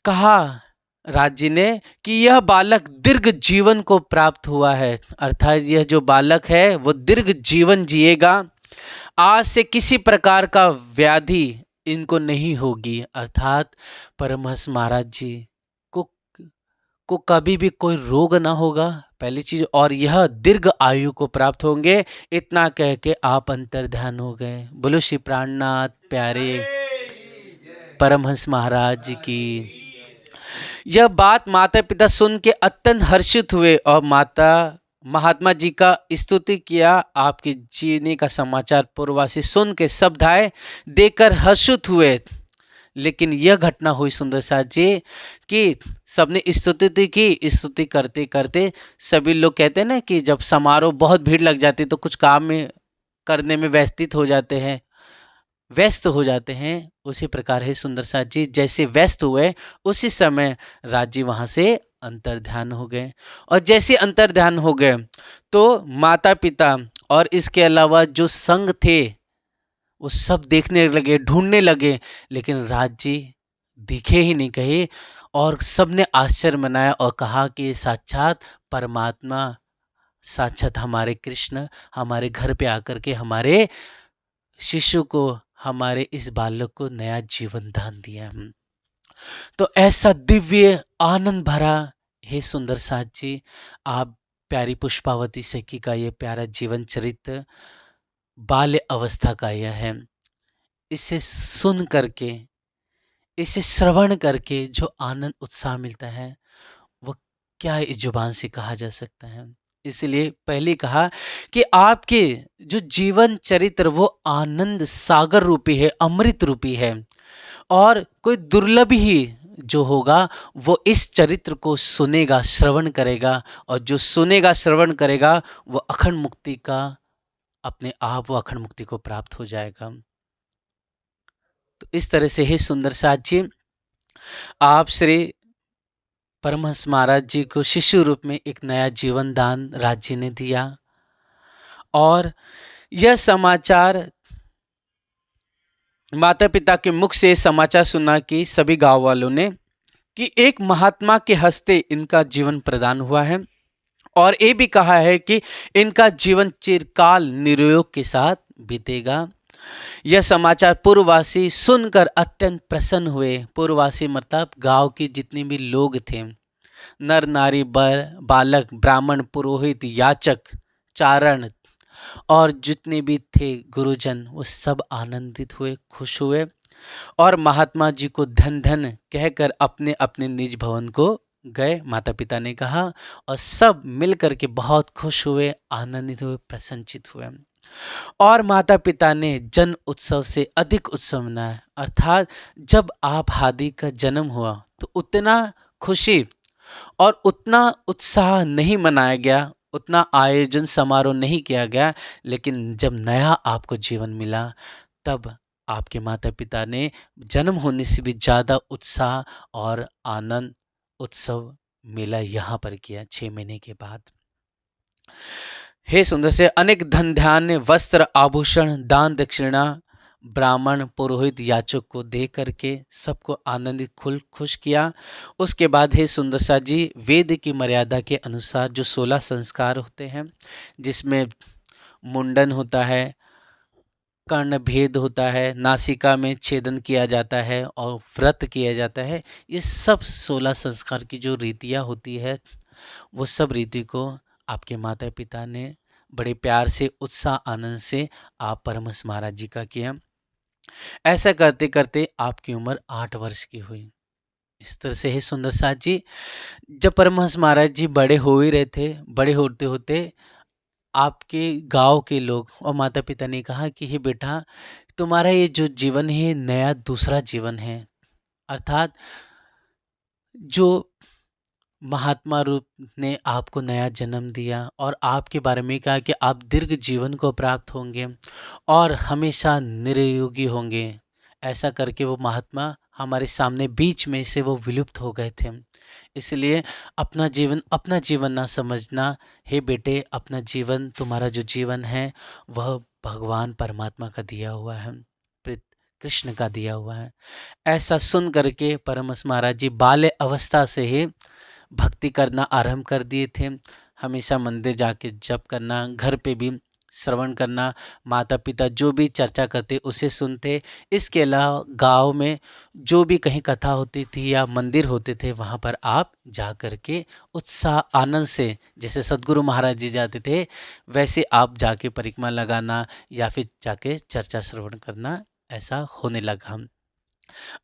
कहा राज जी ने कि यह बालक दीर्घ जीवन को प्राप्त हुआ है, अर्थात यह जो बालक है वो दीर्घ जीवन जिएगा, आज से किसी प्रकार का व्याधि इनको नहीं होगी। अर्थात परमहंस महाराज जी को कभी भी कोई रोग ना होगा, पहली चीज, और यह दीर्घ आयु को प्राप्त होंगे। इतना कह के आप अंतर्ध्यान हो गए। बोलो श्री प्राणनाथ प्यारे परमहंस महाराज जी की। यह बात माता पिता सुन के अत्यंत हर्षित हुए और महात्मा जी का स्तुति किया। आपके जीने का समाचार पूर्ववासी सुन के सब धाय देकर हर्षित हुए। लेकिन यह घटना हुई सुंदर साथ जी कि सबने स्तुति की, स्तुति करते करते सभी लोग कहते हैं ना कि जब समारोह बहुत भीड़ लग जाती तो कुछ काम में करने में व्यस्त हो जाते हैं। उसी प्रकार है सुंदर साथ जी, जैसे व्यस्त हुए उसी समय राज जी वहाँ से अंतर्ध्यान हो गए। और जैसे अंतर्ध्यान हो गए तो माता पिता और इसके अलावा जो संघ थे वो सब देखने लगे, ढूंढने लगे, लेकिन राज जी दिखे ही नहीं कहीं। और सबने आश्चर्य मनाया और कहा कि साक्षात परमात्मा, साक्षात हमारे कृष्ण हमारे घर पे आकर के हमारे शिशु को, हमारे इस बालक को नया जीवन दान दिया। तो ऐसा दिव्य आनंद भरा हे सुंदर साथ जी, आप प्यारी पुष्पावती सखी का ये प्यारा जीवन चरित्र बाल्य अवस्था का यह है। इसे सुन करके, इसे श्रवण करके जो आनंद उत्साह मिलता है वो क्या इस जुबान से कहा जा सकता है। इसलिए पहले कहा कि आपके जो जीवन चरित्र वो आनंद सागर रूपी है, अमृत रूपी है, और कोई दुर्लभ ही जो होगा वो इस चरित्र को सुनेगा, श्रवण करेगा, और जो सुनेगा श्रवण करेगा वो अखंड मुक्ति का, अपने आप वो अखंड मुक्ति को प्राप्त हो जाएगा। तो इस तरह से हे सुंदर साथ जी, आप श्री परमहंस महाराज जी को शिशु रूप में एक नया जीवन दान राज जी ने दिया। और यह समाचार माता पिता के मुख से समाचार सुना कि सभी गांव वालों ने कि एक महात्मा के हस्ते इनका जीवन प्रदान हुआ है, और ये भी कहा है कि इनका जीवन चिरकाल निरोग के साथ बीतेगा। यह समाचार पूर्ववासी सुनकर अत्यंत प्रसन्न हुए। पूर्ववासी मतलब गांव के जितने भी लोग थे, नर नारी बालक ब्राह्मण पुरोहित याचक चारण और जितने भी थे गुरुजन, वो सब आनंदित हुए, खुश हुए, और महात्मा जी को धन धन कहकर अपने अपने निज भवन को गए, माता पिता ने कहा, और सब मिल करके बहुत खुश हुए, आनंदित हुए, प्रसन्नचित हुए। और माता पिता ने जन्म उत्सव से अधिक उत्सव मनाया। अर्थात जब आप हादी का जन्म हुआ तो उतना खुशी और उतना उत्साह नहीं मनाया गया, उतना आयोजन समारोह नहीं किया गया, लेकिन जब नया आपको जीवन मिला तब आपके माता पिता ने जन्म होने से भी ज़्यादा उत्साह और आनंद उत्सव मेला यहाँ पर किया 6 महीने के बाद। हे सुंदर से अनेक धन धान्य वस्त्र आभूषण दान दक्षिणा ब्राह्मण पुरोहित याचक को दे करके सबको आनंदित खुश किया। उसके बाद हे सुंदर सा जी, वेद की मर्यादा के अनुसार जो 16 संस्कार होते हैं, जिसमें मुंडन होता है, कर्ण भेद होता है, नासिका में छेदन किया जाता है और व्रत किया जाता है, ये सब 16 संस्कार की जो रीतियाँ होती है वो सब रीति को आपके माता पिता ने बड़े प्यार से उत्साह आनंद से आप परमहंस महाराज जी का किया। ऐसा करते करते आपकी उम्र 8 वर्ष की हुई। इस तरह से हे सुंदर साथ जी, जब परमहंस महाराज जी बड़े हो ही रहे थे, बड़े होते होते आपके गांव के लोग और माता पिता ने कहा कि हे बेटा, तुम्हारा ये जो जीवन है, नया दूसरा जीवन है। अर्थात जो महात्मा रूप ने आपको नया जन्म दिया और आपके बारे में कहा कि आप दीर्घ जीवन को प्राप्त होंगे और हमेशा निरोगी होंगे। ऐसा करके वो महात्मा हमारे सामने बीच में से वो विलुप्त हो गए थे। इसलिए अपना जीवन ना समझना। हे बेटे, अपना जीवन, तुम्हारा जो जीवन है वह भगवान परमात्मा का दिया हुआ है, कृष्ण का दिया हुआ है। ऐसा सुन करके परमहंस महाराज जी बाल्य अवस्था से ही भक्ति करना आरंभ कर दिए थे। हमेशा मंदिर जाके जप करना, घर पे भी श्रवण करना, माता पिता जो भी चर्चा करते उसे सुनते। इसके अलावा गांव में जो भी कहीं कथा होती थी या मंदिर होते थे, वहाँ पर आप जा कर के उत्साह आनंद से, जैसे सद्गुरु महाराज जी जाते थे वैसे आप जाके परिक्रमा लगाना या फिर जाके चर्चा श्रवण करना, ऐसा होने लगा।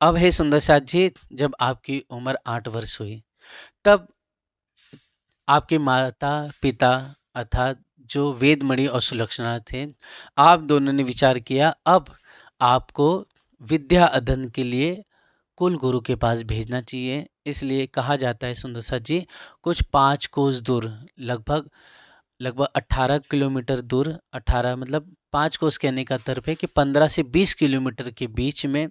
अब हे सुंदर साथ जी, जब आपकी उम्र 8 वर्ष हुई, तब आपके माता पिता अर्थात जो वेदमणि और सुलक्षणा थे, आप दोनों ने विचार किया अब आपको विद्या अध्ययन के लिए कुल गुरु के पास भेजना चाहिए। इसलिए कहा जाता है सुंदर साथ जी, कुछ 5 कोस दूर, लगभग 18 किलोमीटर दूर, 18 मतलब 5 कोस कहने का तर्क है कि 15 से 20 किलोमीटर के बीच में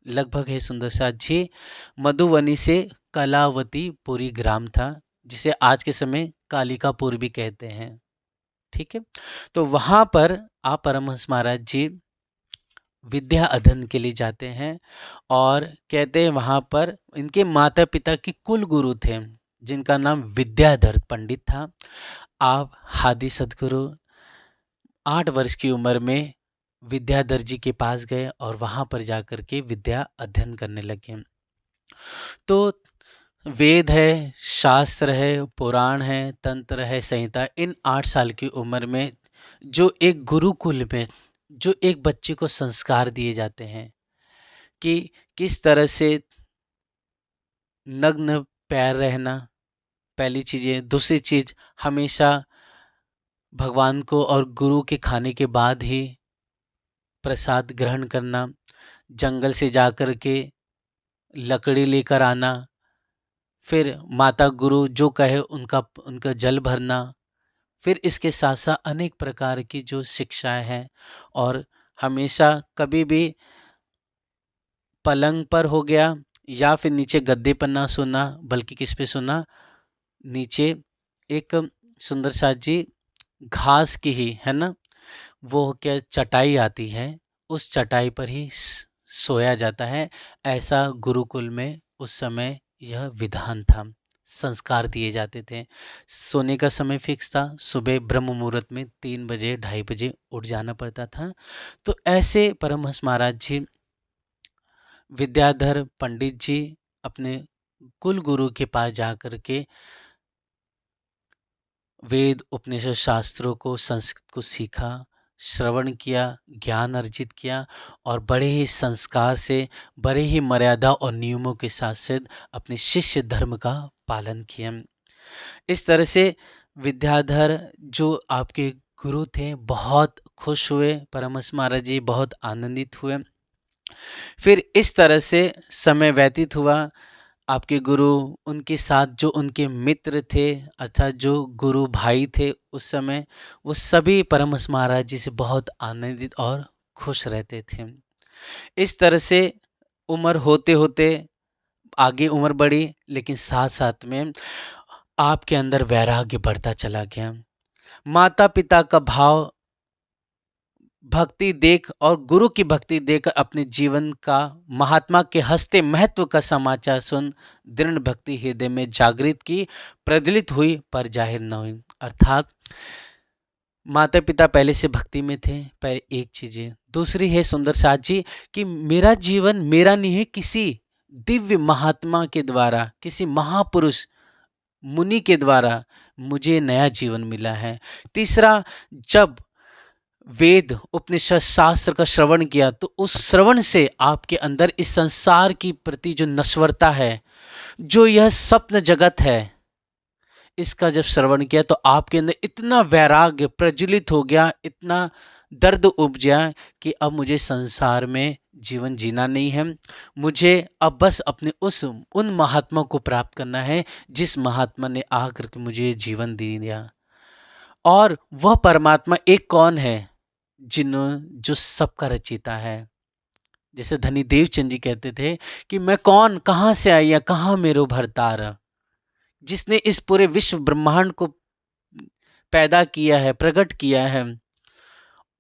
लगभग है सुंदर साथ जी, मधुबनी से कलावतीपुरी ग्राम था, जिसे आज के समय कालिकापुर भी कहते हैं। ठीक है, तो वहाँ पर आप परमहंस महाराज जी विद्या अध्ययन के लिए जाते हैं और कहते हैं वहाँ पर इनके माता पिता के कुल गुरु थे, जिनका नाम विद्याधर पंडित था। आप हादि सदगुरु 8 वर्ष की उम्र में विद्याधर जी के पास गए और वहाँ पर जाकर के विद्या अध्ययन करने लगे। तो वेद है, शास्त्र है, पुराण है, तंत्र है, संहिता, इन 8 साल की उम्र में जो एक गुरुकुल में जो एक बच्चे को संस्कार दिए जाते हैं कि किस तरह से नग्न पैर रहना, पहली चीज़ ये। दूसरी चीज़, हमेशा भगवान को और गुरु के खाने के बाद ही प्रसाद ग्रहण करना, जंगल से जाकर के लकड़ी लेकर आना, फिर माता गुरु जो कहे उनका जल भरना, फिर इसके साथ साथ अनेक प्रकार की जो शिक्षाएं हैं। और हमेशा कभी भी पलंग पर हो गया या फिर नीचे गद्दे पर ना सोना, बल्कि किस पे सोना, नीचे एक सुंदर साथ जी घास की ही है ना, वो क्या चटाई आती है, उस चटाई पर ही सोया जाता है। ऐसा गुरुकुल में उस समय यह विधान था, संस्कार दिए जाते थे। सोने का समय फिक्स था, सुबह ब्रह्म मुहूर्त में 3 बजे 2:30 बजे उठ जाना पड़ता था। तो ऐसे परमहंस महाराज जी विद्याधर पंडित जी अपने कुल गुरु के पास जाकर के वेद उपनिषद शास्त्रों को, संस्कृत को सीखा, श्रवण किया, ज्ञान अर्जित किया और बड़े ही संस्कार से, बड़े ही मर्यादा और नियमों के साथ साथ अपने शिष्य धर्म का पालन किया। इस तरह से विद्याधर जो आपके गुरु थे बहुत खुश हुए, परमहंस महाराज जी बहुत आनंदित हुए। फिर इस तरह से समय व्यतीत हुआ। आपके गुरु, उनके साथ जो उनके मित्र थे अर्थात जो गुरु भाई थे उस समय, वो सभी परमहंस महाराज जी से बहुत आनंदित और खुश रहते थे। इस तरह से उम्र होते होते आगे उम्र बढ़ी, लेकिन साथ साथ में आपके अंदर वैराग्य बढ़ता चला गया। माता पिता का भाव, भक्ति देख और गुरु की भक्ति देख अपने जीवन का महात्मा के हस्ते महत्व का समाचार सुन दृढ़ भक्ति हृदय में जागृत की, प्रज्वलित हुई पर जाहिर न हुई। अर्थात माता पिता पहले से भक्ति में थे, पहले एक चीज है। दूसरी है सुंदर साथ जी कि मेरा जीवन मेरा नहीं है, किसी दिव्य महात्मा के द्वारा, किसी महापुरुष मुनि के द्वारा मुझे नया जीवन मिला है। तीसरा, जब वेद उपनिषद शास्त्र का श्रवण किया तो उस श्रवण से आपके अंदर इस संसार की प्रति जो नश्वरता है, जो यह स्वप्न जगत है, इसका जब श्रवण किया तो आपके अंदर इतना वैराग्य प्रज्वलित हो गया, इतना दर्द उपजा कि अब मुझे संसार में जीवन जीना नहीं है। मुझे अब बस अपने उन महात्मा को प्राप्त करना है जिस महात्मा ने आकर के मुझे ये जीवन दिया। और वह परमात्मा एक कौन है? जो सबका रचयिता है। जैसे धनी देवचंद जी कहते थे कि मैं कौन, कहाँ से आया, कहाँ मेरो भरतार, जिसने इस पूरे विश्व ब्रह्मांड को पैदा किया है, प्रकट किया है,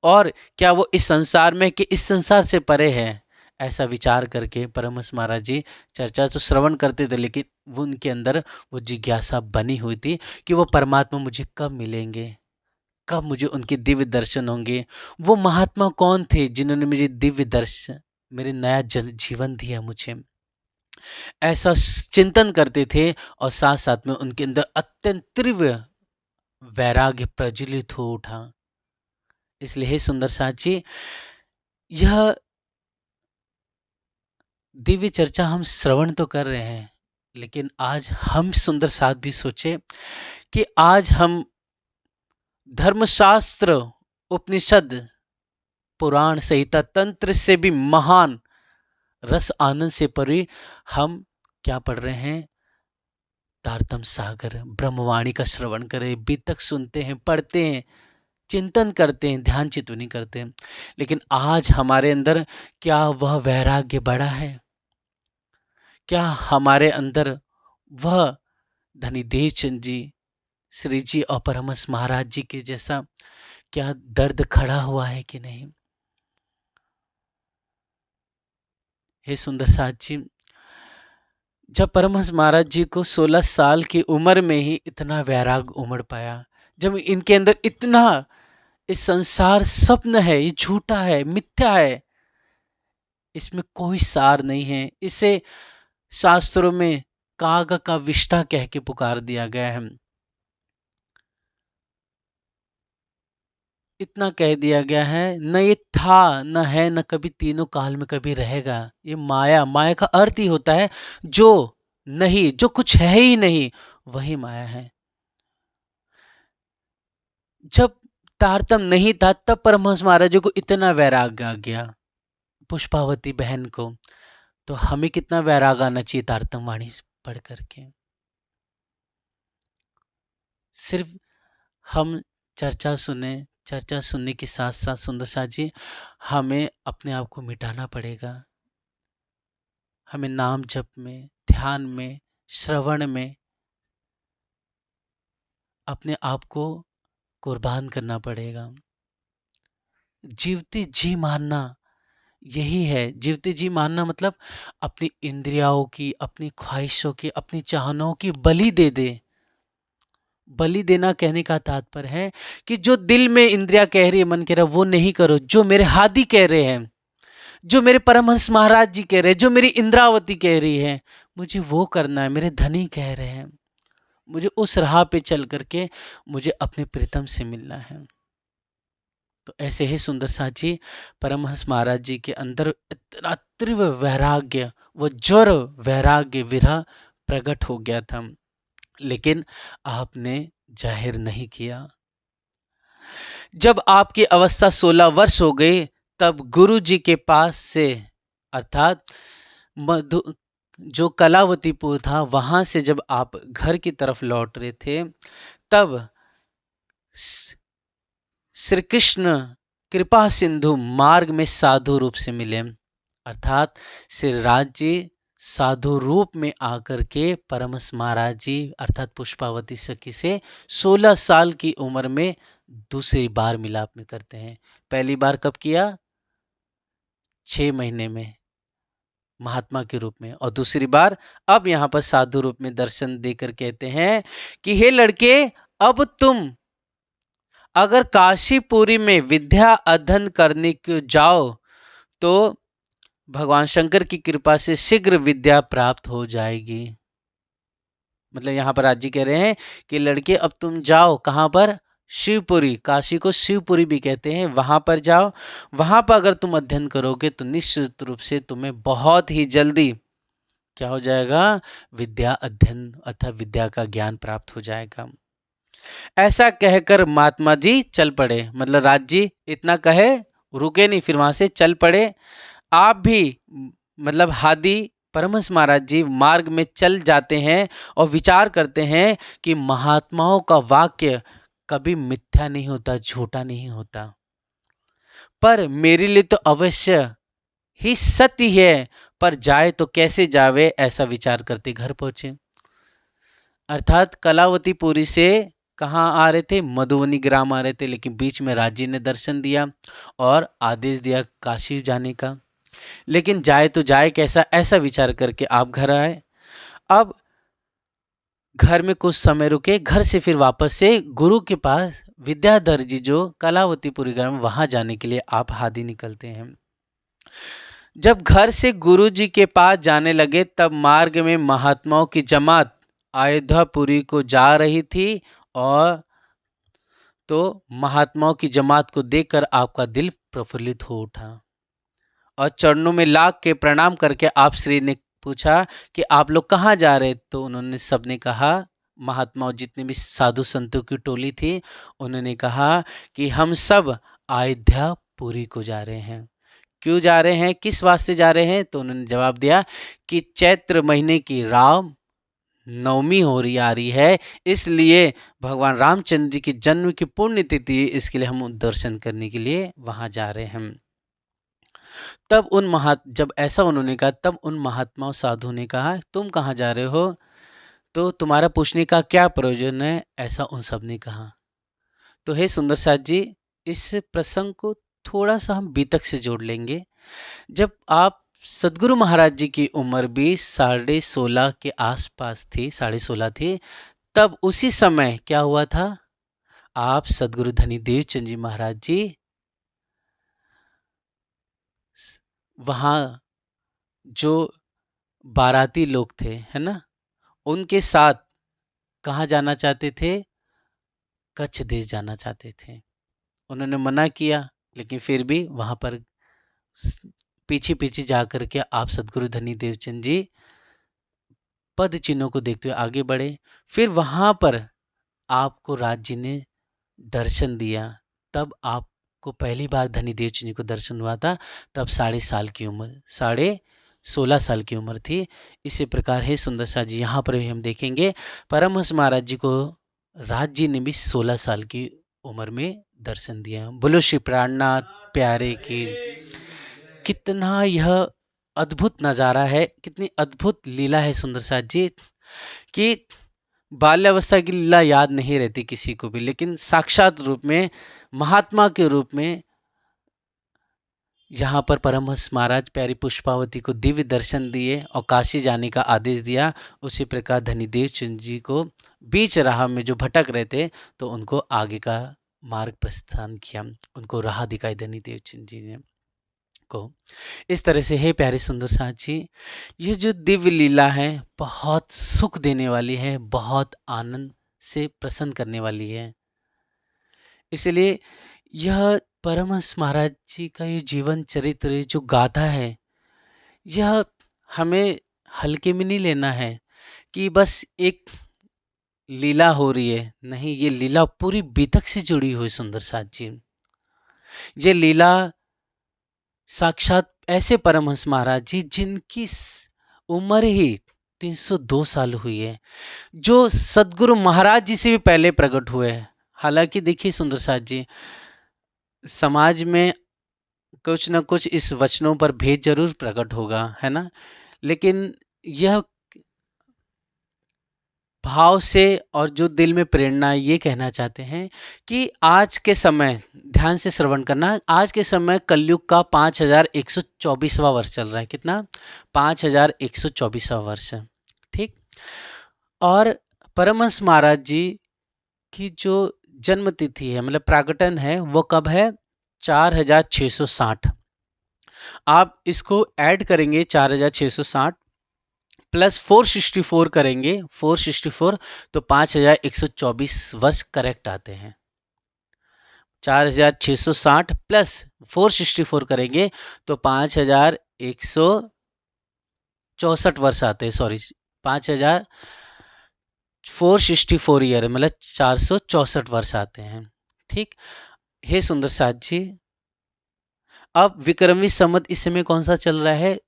और क्या वो इस संसार में कि इस संसार से परे है। ऐसा विचार करके परमहंस महाराज जी चर्चा तो श्रवण करते थे, लेकिन वो उनके अंदर वो जिज्ञासा बनी हुई थी कि वो परमात्मा मुझे कब मिलेंगे, कब मुझे उनके दिव्य दर्शन होंगे। वो महात्मा कौन थे जिन्होंने मुझे दिव्य दर्शन, मेरे नया जीवन दिया मुझे। ऐसा चिंतन करते थे और साथ साथ में उनके अंदर अत्यंत तीव्र वैराग्य प्रज्वलित हो उठा। इसलिए हे सुंदर साथ जी, यह दिव्य चर्चा हम श्रवण तो कर रहे हैं, लेकिन आज हम सुंदर साथ भी सोचे कि आज हम धर्मशास्त्र, उपनिषद, पुराण, संहिता, तंत्र से भी महान रस आनंद से परे हम क्या पढ़ रहे हैं? तारतम सागर ब्रह्मवाणी का श्रवण करें, बीतक सुनते हैं, पढ़ते हैं, चिंतन करते हैं, ध्यान चितवनी करते हैं। लेकिन आज हमारे अंदर क्या वह वैराग्य बढ़ा है? क्या हमारे अंदर वह धनी देवचंद जी, श्री जी और परमहंस महाराज जी के जैसा क्या दर्द खड़ा हुआ है कि नहीं? हे सुंदर साथ जी, जब परमहंस महाराज जी को 16 साल की उम्र में ही इतना वैराग उमड़ पाया, जब इनके अंदर इतना इस संसार स्वप्न है, ये झूठा है, मिथ्या है, इसमें कोई सार नहीं है, इसे शास्त्रों में काग का विष्टा कह के पुकार दिया गया है। इतना कह दिया गया है, न ये था, न है, न कभी तीनों काल में कभी रहेगा। ये माया, माया का अर्थ ही होता है जो नहीं, जो कुछ है ही नहीं, वही माया है। जब तारतम नहीं था तब परमहंस महाराज जी को इतना वैराग आ गया, पुष्पावती बहन को, तो हमें कितना वैराग आना चाहिए तारतम वाणी पढ़ करके। सिर्फ हम चर्चा सुनने के साथ साथ सुंदर साथ जी, हमें अपने आप को मिटाना पड़ेगा। हमें नाम जप में, ध्यान में, श्रवण में अपने आप को कुर्बान करना पड़ेगा। जीवती जी मानना यही है। जीवती जी मानना मतलब अपनी इंद्रियों की, अपनी ख्वाहिशों की, अपनी चाहनाओं की बलि दे दे। बलि देना कहने का तात्पर्य है कि जो दिल में इंद्रिया कह रही है, मन कह रहा है, वो नहीं करो। जो मेरे हादी कह रहे हैं, जो मेरे परमहंस महाराज जी कह रहे हैं, जो मेरी इंद्रावती कह रही है, मुझे वो करना है। मेरे धनी कह रहे हैं, मुझे उस राह पे चल करके मुझे अपने प्रीतम से मिलना है। तो ऐसे ही सुंदर साथ जी, परमहंस महाराज जी के अंदर इतना तीव्र वैराग्य, वो ज्वर वैराग्य विरह प्रकट हो गया था, लेकिन आपने जाहिर नहीं किया। जब आपकी अवस्था 16 वर्ष हो गई, तब गुरु जी के पास से, अर्थात जो कलावतीपुर था, वहां से जब आप घर की तरफ लौट रहे थे, तब श्री कृष्ण कृपा सिंधु मार्ग में साधु रूप से मिले। अर्थात श्री राज जी साधु रूप में आकर के परमहंस महाराज जी अर्थात पुष्पावती सखी से 16 साल की उम्र में दूसरी बार मिलाप में करते हैं। पहली बार कब किया? 6 महीने में महात्मा के रूप में, और दूसरी बार अब यहाँ पर साधु रूप में दर्शन देकर कहते हैं कि हे लड़के, अब तुम अगर काशीपुरी में विद्या अध्ययन करने को जाओ तो भगवान शंकर की कृपा से शीघ्र विद्या प्राप्त हो जाएगी। मतलब यहाँ पर आज जी कह रहे हैं कि लड़के अब तुम जाओ कहाँ पर? शिवपुरी, काशी को शिवपुरी भी कहते हैं, वहाँ पर जाओ। वहाँ पर अगर तुम अध्ययन करोगे तो निश्चित रूप से तुम्हें बहुत ही जल्दी क्या हो जाएगा, विद्या अध्ययन अर्थात विद्या का ज्ञान प्राप्त हो जाएगा। ऐसा कहकर महात्मा जी चल पड़े, मतलब राज जी इतना कहे रुके नहीं, फिर वहां से चल पड़े। आप भी मतलब हादी परमहंस महाराज जी मार्ग में चल जाते हैं और विचार करते हैं कि महात्माओं का वाक्य कभी मिथ्या नहीं होता, झूठा नहीं होता, पर मेरे लिए तो अवश्य ही सत्य है, पर जाए तो कैसे जावे, ऐसा विचार करते घर पहुंचे। अर्थात कलावतीपुरी से कहाँ आ रहे थे, मधुबनी ग्राम आ रहे थे, लेकिन बीच में राजी ने दर्शन दिया और आदेश दिया काशी जाने का। लेकिन जाए तो जाए कैसा, ऐसा विचार करके आप घर आए। अब घर में कुछ समय रुके, घर से फिर वापस से गुरु के पास विद्याधर जी जो कलावतीपुरी ग्राम, वहां जाने के लिए आप हादी निकलते हैं। जब घर से गुरु जी के पास जाने लगे तब मार्ग में महात्माओं की जमात अयोध्यापुरी को जा रही थी, और तो महात्माओं की जमात को देखकर आपका दिल प्रफुल्लित हो उठा और चरणों में लाग के प्रणाम करके आप श्री ने पूछा कि आप लोग कहाँ जा रहे, तो उन्होंने सबने कहा, महात्माओं जितने भी साधु संतों की टोली थी उन्होंने कहा कि हम सब अयोध्यापुरी को जा रहे हैं। क्यों जा रहे हैं, किस वास्ते जा रहे हैं, तो उन्होंने जवाब दिया कि चैत्र महीने की राम नवमी हो रही आ रही है, इसलिए भगवान रामचंद्र जी की जन्म की पुण्य तिथि, इसके लिए हम दर्शन करने के लिए वहां जा रहे हैं। तब जब ऐसा उन्होंने कहा तब उन महात्माओं साधु ने कहा, तुम कहाँ जा रहे हो, तो तुम्हारा पूछने का क्या प्रयोजन है, ऐसा उन सब ने कहा। तो हे सुंदर साथ जी, इस प्रसंग को थोड़ा सा हम बीतक से जोड़ लेंगे। जब आप सदगुरु महाराज जी की उम्र भी 16.5 के आसपास थी, 16.5 थी, तब उसी समय क्या हुआ था, आप सदगुरु धनी देवचंद जी महाराज जी वहाँ जो बाराती लोग थे, है ना, उनके साथ कहाँ जाना चाहते थे, कच्छ देश जाना चाहते थे। उन्होंने मना किया, लेकिन फिर भी वहाँ पर पीछे पीछे जा कर के आप सदगुरु धनी देवचंद जी पद चिन्हों को देखते हुए आगे बढ़े। फिर वहाँ पर आपको राज जी ने दर्शन दिया, तब आपको पहली बार धनी देवचंद जी को दर्शन हुआ था, तब 16.5 साल की उम्र थी। इसी प्रकार है सुंदर सा जी, यहाँ पर भी हम देखेंगे परमहंस महाराज जी को राज जी ने भी 16 साल की उम्र में दर्शन दिया। बोलो श्री प्राणनाथ प्यारे की। कितना यह अद्भुत नज़ारा है, कितनी अद्भुत लीला है सुंदर साथ जी, कि बाल्यावस्था की लीला याद नहीं रहती किसी को भी, लेकिन साक्षात रूप में महात्मा के रूप में यहाँ पर परमहंस महाराज प्यारी पुष्पावती को दिव्य दर्शन दिए और काशी जाने का आदेश दिया। उसी प्रकार धनी देवचंद जी को बीच राह में जो भटक रहे थे, तो उनको आगे का मार्ग प्रस्थान किया, उनको राह दिखाई धनी देवचंद जी ने को। इस तरह से है प्यारे सुंदर साथ जी, ये जो दिव्य लीला है बहुत सुख देने वाली है, बहुत आनंद से प्रसन्न करने वाली है। इसलिए यह परमहंस महाराज जी का ये जीवन चरित्र जो गाथा है, यह हमें हल्के में नहीं लेना है कि बस एक लीला हो रही है, नहीं, ये लीला पूरी बीतक से जुड़ी हुई सुंदर साथ जी। ये लीला साक्षात ऐसे परमहंस महाराज जी जिनकी उम्र ही 302 साल हुई है, जो सदगुरु महाराज जी से भी पहले प्रकट हुए हैं। हालांकि देखिए सुंदर साथ जी, समाज में कुछ न कुछ इस वचनों पर भेद जरूर प्रकट होगा, है ना, लेकिन यह भाव से और जो दिल में प्रेरणा ये कहना चाहते हैं कि आज के समय, ध्यान से श्रवण करना, आज के समय कलयुग का 5124वां वर्ष चल रहा है। कितना? 5124वां वर्ष, ठीक। और परमहंस महाराज जी की जो जन्म तिथि है, मतलब प्रागटन है, वो कब है? 4660। आप इसको ऐड करेंगे 4660 प्लस 464 करेंगे, 464, तो 5124 वर्ष करेक्ट आते हैं। 4660 प्लस 464 करेंगे तो 5164 वर्ष आते हैं। सॉरी, 5464 ईयर, मतलब 464 वर्ष आते हैं। ठीक। हे सुंदर साथ जी, अब विक्रमी संवत इस समय कौन सा चल रहा है?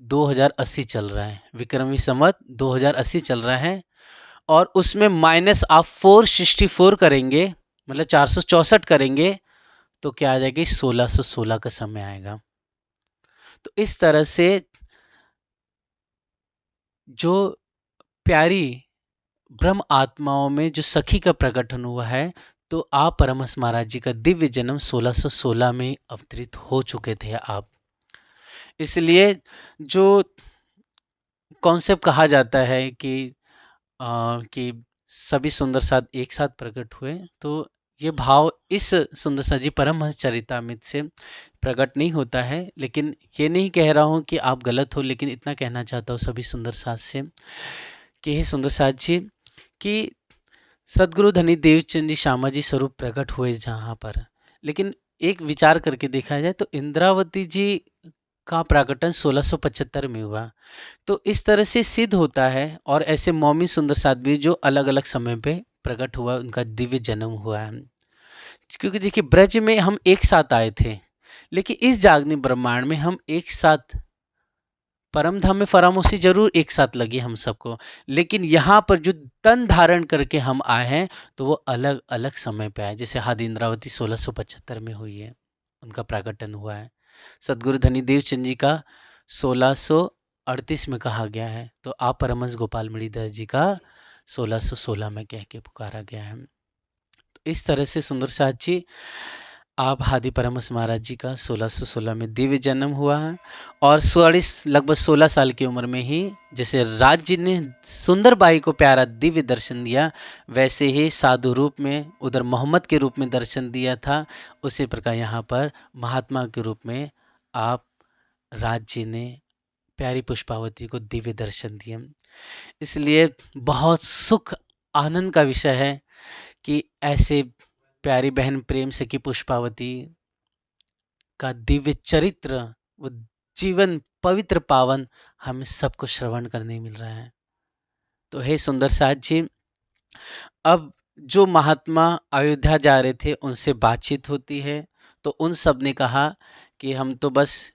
2080 चल रहा है। विक्रमी संवत 2080 चल रहा है और उसमें माइनस आप 464 करेंगे, मतलब 464 करेंगे तो क्या आ जाएगी? 1616 का समय आएगा। तो इस तरह से जो प्यारी ब्रह्म आत्माओं में जो सखी का प्रकटन हुआ है, तो आप परमहंस महाराज जी का दिव्य जन्म 1616 में अवतरित हो चुके थे आप। इसलिए जो कॉन्सेप्ट कहा जाता है कि सभी सुंदर साथ एक साथ प्रकट हुए, तो ये भाव इस सुंदर साथ जी परमहंस चरितामृत से प्रकट नहीं होता है। लेकिन ये नहीं कह रहा हूँ कि आप गलत हो, लेकिन इतना कहना चाहता हूँ सभी सुंदर साथ से कि हे सुंदर साथ जी, कि सदगुरु धनी देवचंद जी श्यामा जी स्वरूप प्रकट हुए जहाँ पर, लेकिन एक विचार करके देखा जाए तो इंद्रावती जी का प्रकटन 1675 में हुआ। तो इस तरह से सिद्ध होता है, और ऐसे मौमी सुंदर साथ भी जो अलग अलग समय पे प्रकट हुआ, उनका दिव्य जन्म हुआ है। क्योंकि देखिए, ब्रज में हम एक साथ आए थे, लेकिन इस जागने ब्रह्मांड में हम एक साथ परम धाम में फरामोशी जरूर एक साथ लगी हम सबको, लेकिन यहाँ पर जो तन धारण करके हम आए हैं तो वो अलग अलग समय पे आए। जैसे हादी इंद्रावती 1675 में हुई है, उनका प्रकटन हुआ है। सदगुरु धनी देवचंद जी का 1638 में कहा गया है, तो आप परमहंस गोपाल मणिदास जी का 1616 में कह के पुकारा गया है। तो इस तरह से सुंदर साथ जी, आप हादी परमहंस महाराज जी का 1616 में दिव्य जन्म हुआ है, और लगभग 16 साल की उम्र में ही जैसे राज जी ने सुंदर बाई को प्यारा दिव्य दर्शन दिया, वैसे ही साधु रूप में उधर मोहम्मद के रूप में दर्शन दिया था, उसी प्रकार यहाँ पर महात्मा के रूप में आप राज जी ने प्यारी पुष्पावती को दिव्य दर्शन दिए। इसलिए बहुत सुख आनंद का विषय है कि ऐसे प्यारी बहन प्रेम सखी पुष्पावती का दिव्य चरित्र, वो जीवन पवित्र पावन हमें सबको श्रवण करने मिल रहा है। तो हे सुंदर साथ जी, अब जो महात्मा अयोध्या जा रहे थे उनसे बातचीत होती है, तो उन सब ने कहा कि हम तो बस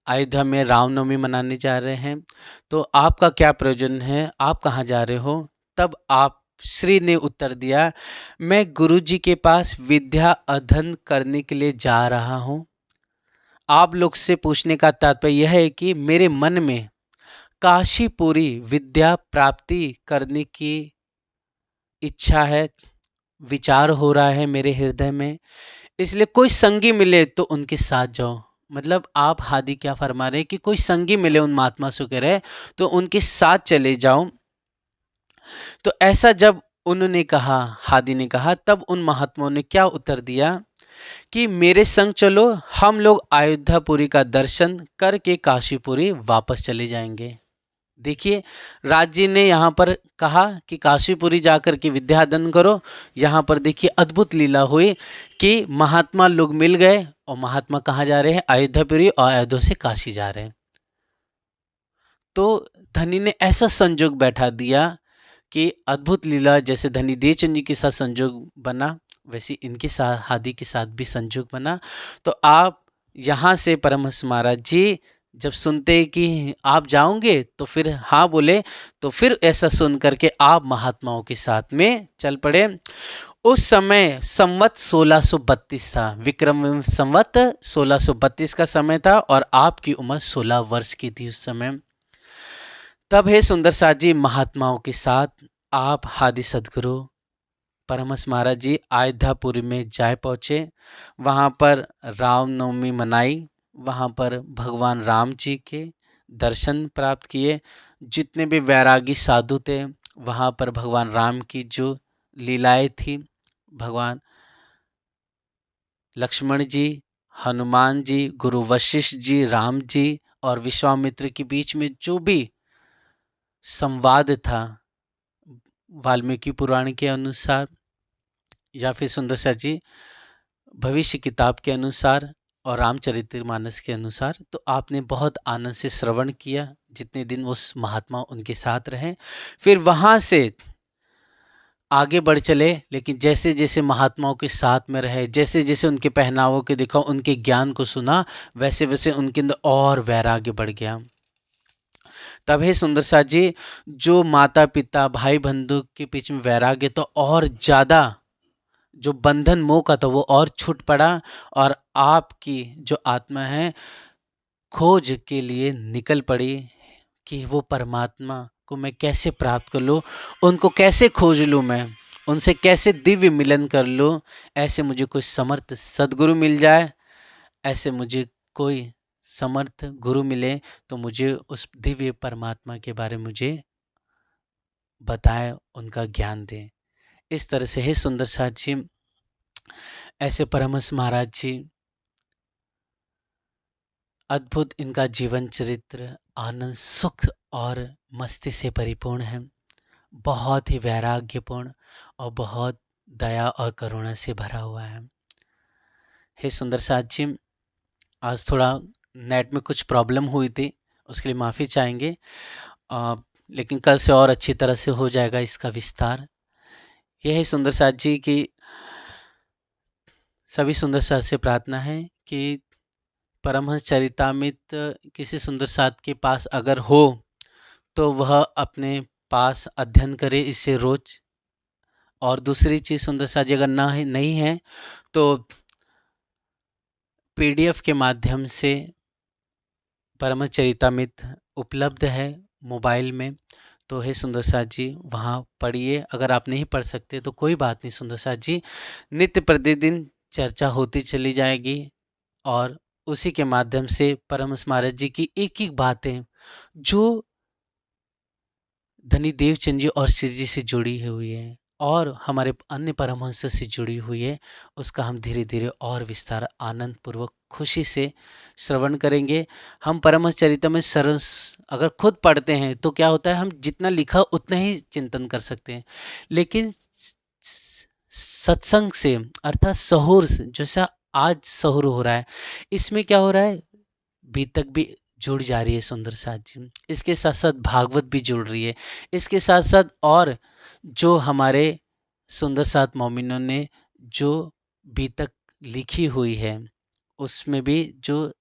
अयोध्या में रामनवमी मनाने जा रहे हैं, तो आपका क्या प्रयोजन है, आप कहाँ जा रहे हो? तब आप श्री ने उत्तर दिया, मैं गुरु जी के पास विद्या अध्ययन करने के लिए जा रहा हूँ। आप लोग से पूछने का तात्पर्य यह है कि मेरे मन में काशीपुरी विद्या प्राप्ति करने की इच्छा है, विचार हो रहा है मेरे हृदय में, इसलिए कोई संगी मिले तो उनके साथ जाओ। मतलब आप हादी क्या फरमा रहे हैं कि कोई संगी मिले, उन महात्मा से कह रहे तो उनके साथ चले जाओ। तो ऐसा जब उन्होंने कहा, हादी ने कहा, तब उन महात्माओं ने क्या उत्तर दिया कि मेरे संग चलो, हम लोग अयोध्यापुरी का दर्शन करके काशीपुरी वापस चले जाएंगे। देखिए, राज जी ने यहाँ पर कहा कि काशीपुरी जाकर के विद्यादान करो। यहाँ पर देखिए अद्भुत लीला हुई कि महात्मा लोग मिल गए, और महात्मा कहाँ जा रहे हैं? अयोध्यापुरी, और अयोध्या से काशी जा रहे हैं। तो धनी ने ऐसा संजोग बैठा दिया कि अद्भुत लीला, जैसे धनी देवचंद जी के साथ संजोग बना, वैसे इनके साथ हादी के साथ भी संजोग बना। तो आप यहाँ से परमहंस महाराज जी जब सुनते कि आप जाओगे तो फिर हाँ बोले, तो फिर ऐसा सुन करके आप महात्माओं के साथ में चल पड़े। उस समय संवत 1632 था, विक्रम संवत 1632 का समय था, और आपकी उम्र 16 वर्ष की थी उस समय। तब हे सुंदर साथ जी, महात्माओं के साथ आप हादी सदगुरु परमहंस महाराज जी अयोध्यापुरी में जाए पहुँचे। वहाँ पर रामनवमी मनाई, वहाँ पर भगवान राम जी के दर्शन प्राप्त किए। जितने भी वैरागी साधु थे, वहाँ पर भगवान राम की जो लीलाएं थी, भगवान लक्ष्मण जी, हनुमान जी, गुरु वशिष्ठ जी, राम जी और विश्वामित्र के बीच में जो भी संवाद था, वाल्मीकि पुराण के अनुसार, या फिर सुंदर सा जी भविष्य किताब के अनुसार और रामचरितमानस के अनुसार, तो आपने बहुत आनंद से श्रवण किया जितने दिन उस महात्मा उनके साथ रहे। फिर वहाँ से आगे बढ़ चले, लेकिन जैसे जैसे महात्माओं के साथ में रहे, जैसे जैसे उनके पहनावों के देखा, उनके ज्ञान को सुना, वैसे वैसे उनके अंदर और वैराग्य बढ़ गया। तब हे सुंदर साथ जी, जो माता पिता भाई बंधु के बीच में वैराग्य तो और ज़्यादा, जो बंधन मोह का था वो और छूट पड़ा, और आपकी जो आत्मा है खोज के लिए निकल पड़ी कि वो परमात्मा को मैं कैसे प्राप्त कर लूँ, उनको कैसे खोज लूँ, मैं उनसे कैसे दिव्य मिलन कर लूँ। ऐसे मुझे कोई समर्थ सदगुरु मिल जाए, ऐसे मुझे कोई समर्थ गुरु मिले, तो मुझे उस दिव्य परमात्मा के बारे में मुझे बताए, उनका ज्ञान दें। इस तरह से हे सुंदर साथ जी, ऐसे परमहंस महाराज जी, अद्भुत इनका जीवन चरित्र आनंद सुख और मस्ती से परिपूर्ण है, बहुत ही वैराग्यपूर्ण और बहुत दया और करुणा से भरा हुआ है। हे सुंदर साथ जी, आज थोड़ा नेट में कुछ प्रॉब्लम हुई थी, उसके लिए माफ़ी चाहेंगे, लेकिन कल से और अच्छी तरह से हो जाएगा इसका विस्तार। यह है सुंदर साथ जी की सभी सुंदर साथ से प्रार्थना है कि परमहंस चरितामृत किसी सुंदर साथ के पास अगर हो तो वह अपने पास अध्ययन करे इसे रोज। और दूसरी चीज़ सुंदर साथ जी, अगर ना है नहीं है तो पीडीएफ के माध्यम से परमहंस चरितामृत उपलब्ध है मोबाइल में, तो हे सुंदर साथ जी वहाँ पढ़िए। अगर आप नहीं पढ़ सकते तो कोई बात नहीं सुंदर साथ जी, नित्य प्रतिदिन चर्चा होती चली जाएगी, और उसी के माध्यम से परमहंस महाराज जी की एक एक बातें जो धनी देवचंद जी और श्री जी से जुड़ी हुई है और हमारे अन्य परमहंस से जुड़ी हुई है, उसका हम धीरे धीरे और विस्तार आनंद पूर्वक खुशी से श्रवण करेंगे। हम परमहंस चरितमृत सरस अगर खुद पढ़ते हैं तो क्या होता है, हम जितना लिखा उतना ही चिंतन कर सकते हैं, लेकिन सत्संग से अर्थात सहूर से, जैसा आज सहूर हो रहा है, इसमें क्या हो रहा है, बीतक भी जुड़ जा रही है सुंदर साथ जी, इसके साथ साथ भागवत भी जुड़ रही है, इसके साथ साथ और जो हमारे सुंदर साथ मोमिनों ने जो बीतक लिखी हुई है उसमें भी जो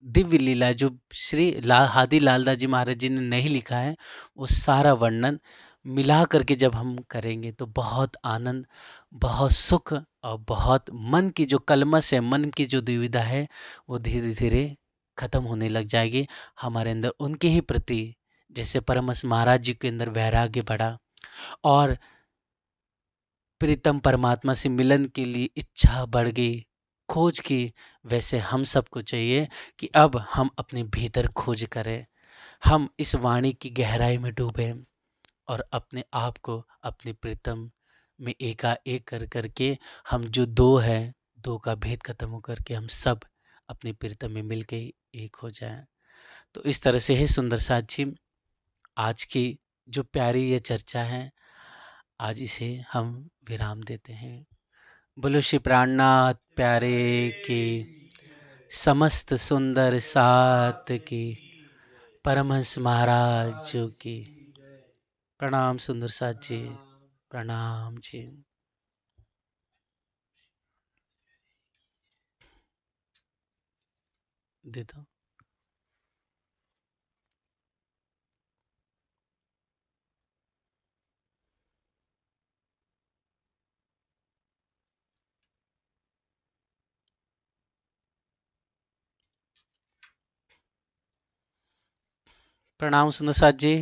दिव्य लीला जो श्री हादी लालदास जी महाराज जी ने नहीं लिखा है, वो सारा वर्णन मिला करके जब हम करेंगे तो बहुत आनंद, बहुत सुख और बहुत मन की जो कलमश है, मन की जो दुविधा है, वो धीरे धीरे खत्म होने लग जाएगी। हमारे अंदर उनके ही प्रति जैसे परमहंस महाराज जी के अंदर वैराग्य बढ़ा और प्रीतम परमात्मा से मिलन के लिए इच्छा बढ़ गई, खोज की, वैसे हम सबको चाहिए कि अब हम अपने भीतर खोज करें, हम इस वाणी की गहराई में डूबे और अपने आप को अपने प्रीतम में एकाएक कर करके हम जो दो है, दो का भेद खत्म हो करके हम सब अपने प्रीतम में मिल के एक हो जाएं। तो इस तरह से है सुंदर साथ जी, आज की जो प्यारी ये चर्चा है, आज इसे हम विराम देते हैं। बोलो श्री प्राणनाथ प्यारे की, समस्त सुंदर सात की, परमहंस महाराज जो की। प्रणाम सुंदर साथ जी, प्रणाम जी। दे दो। प्रणाम सुंदर साथ जी।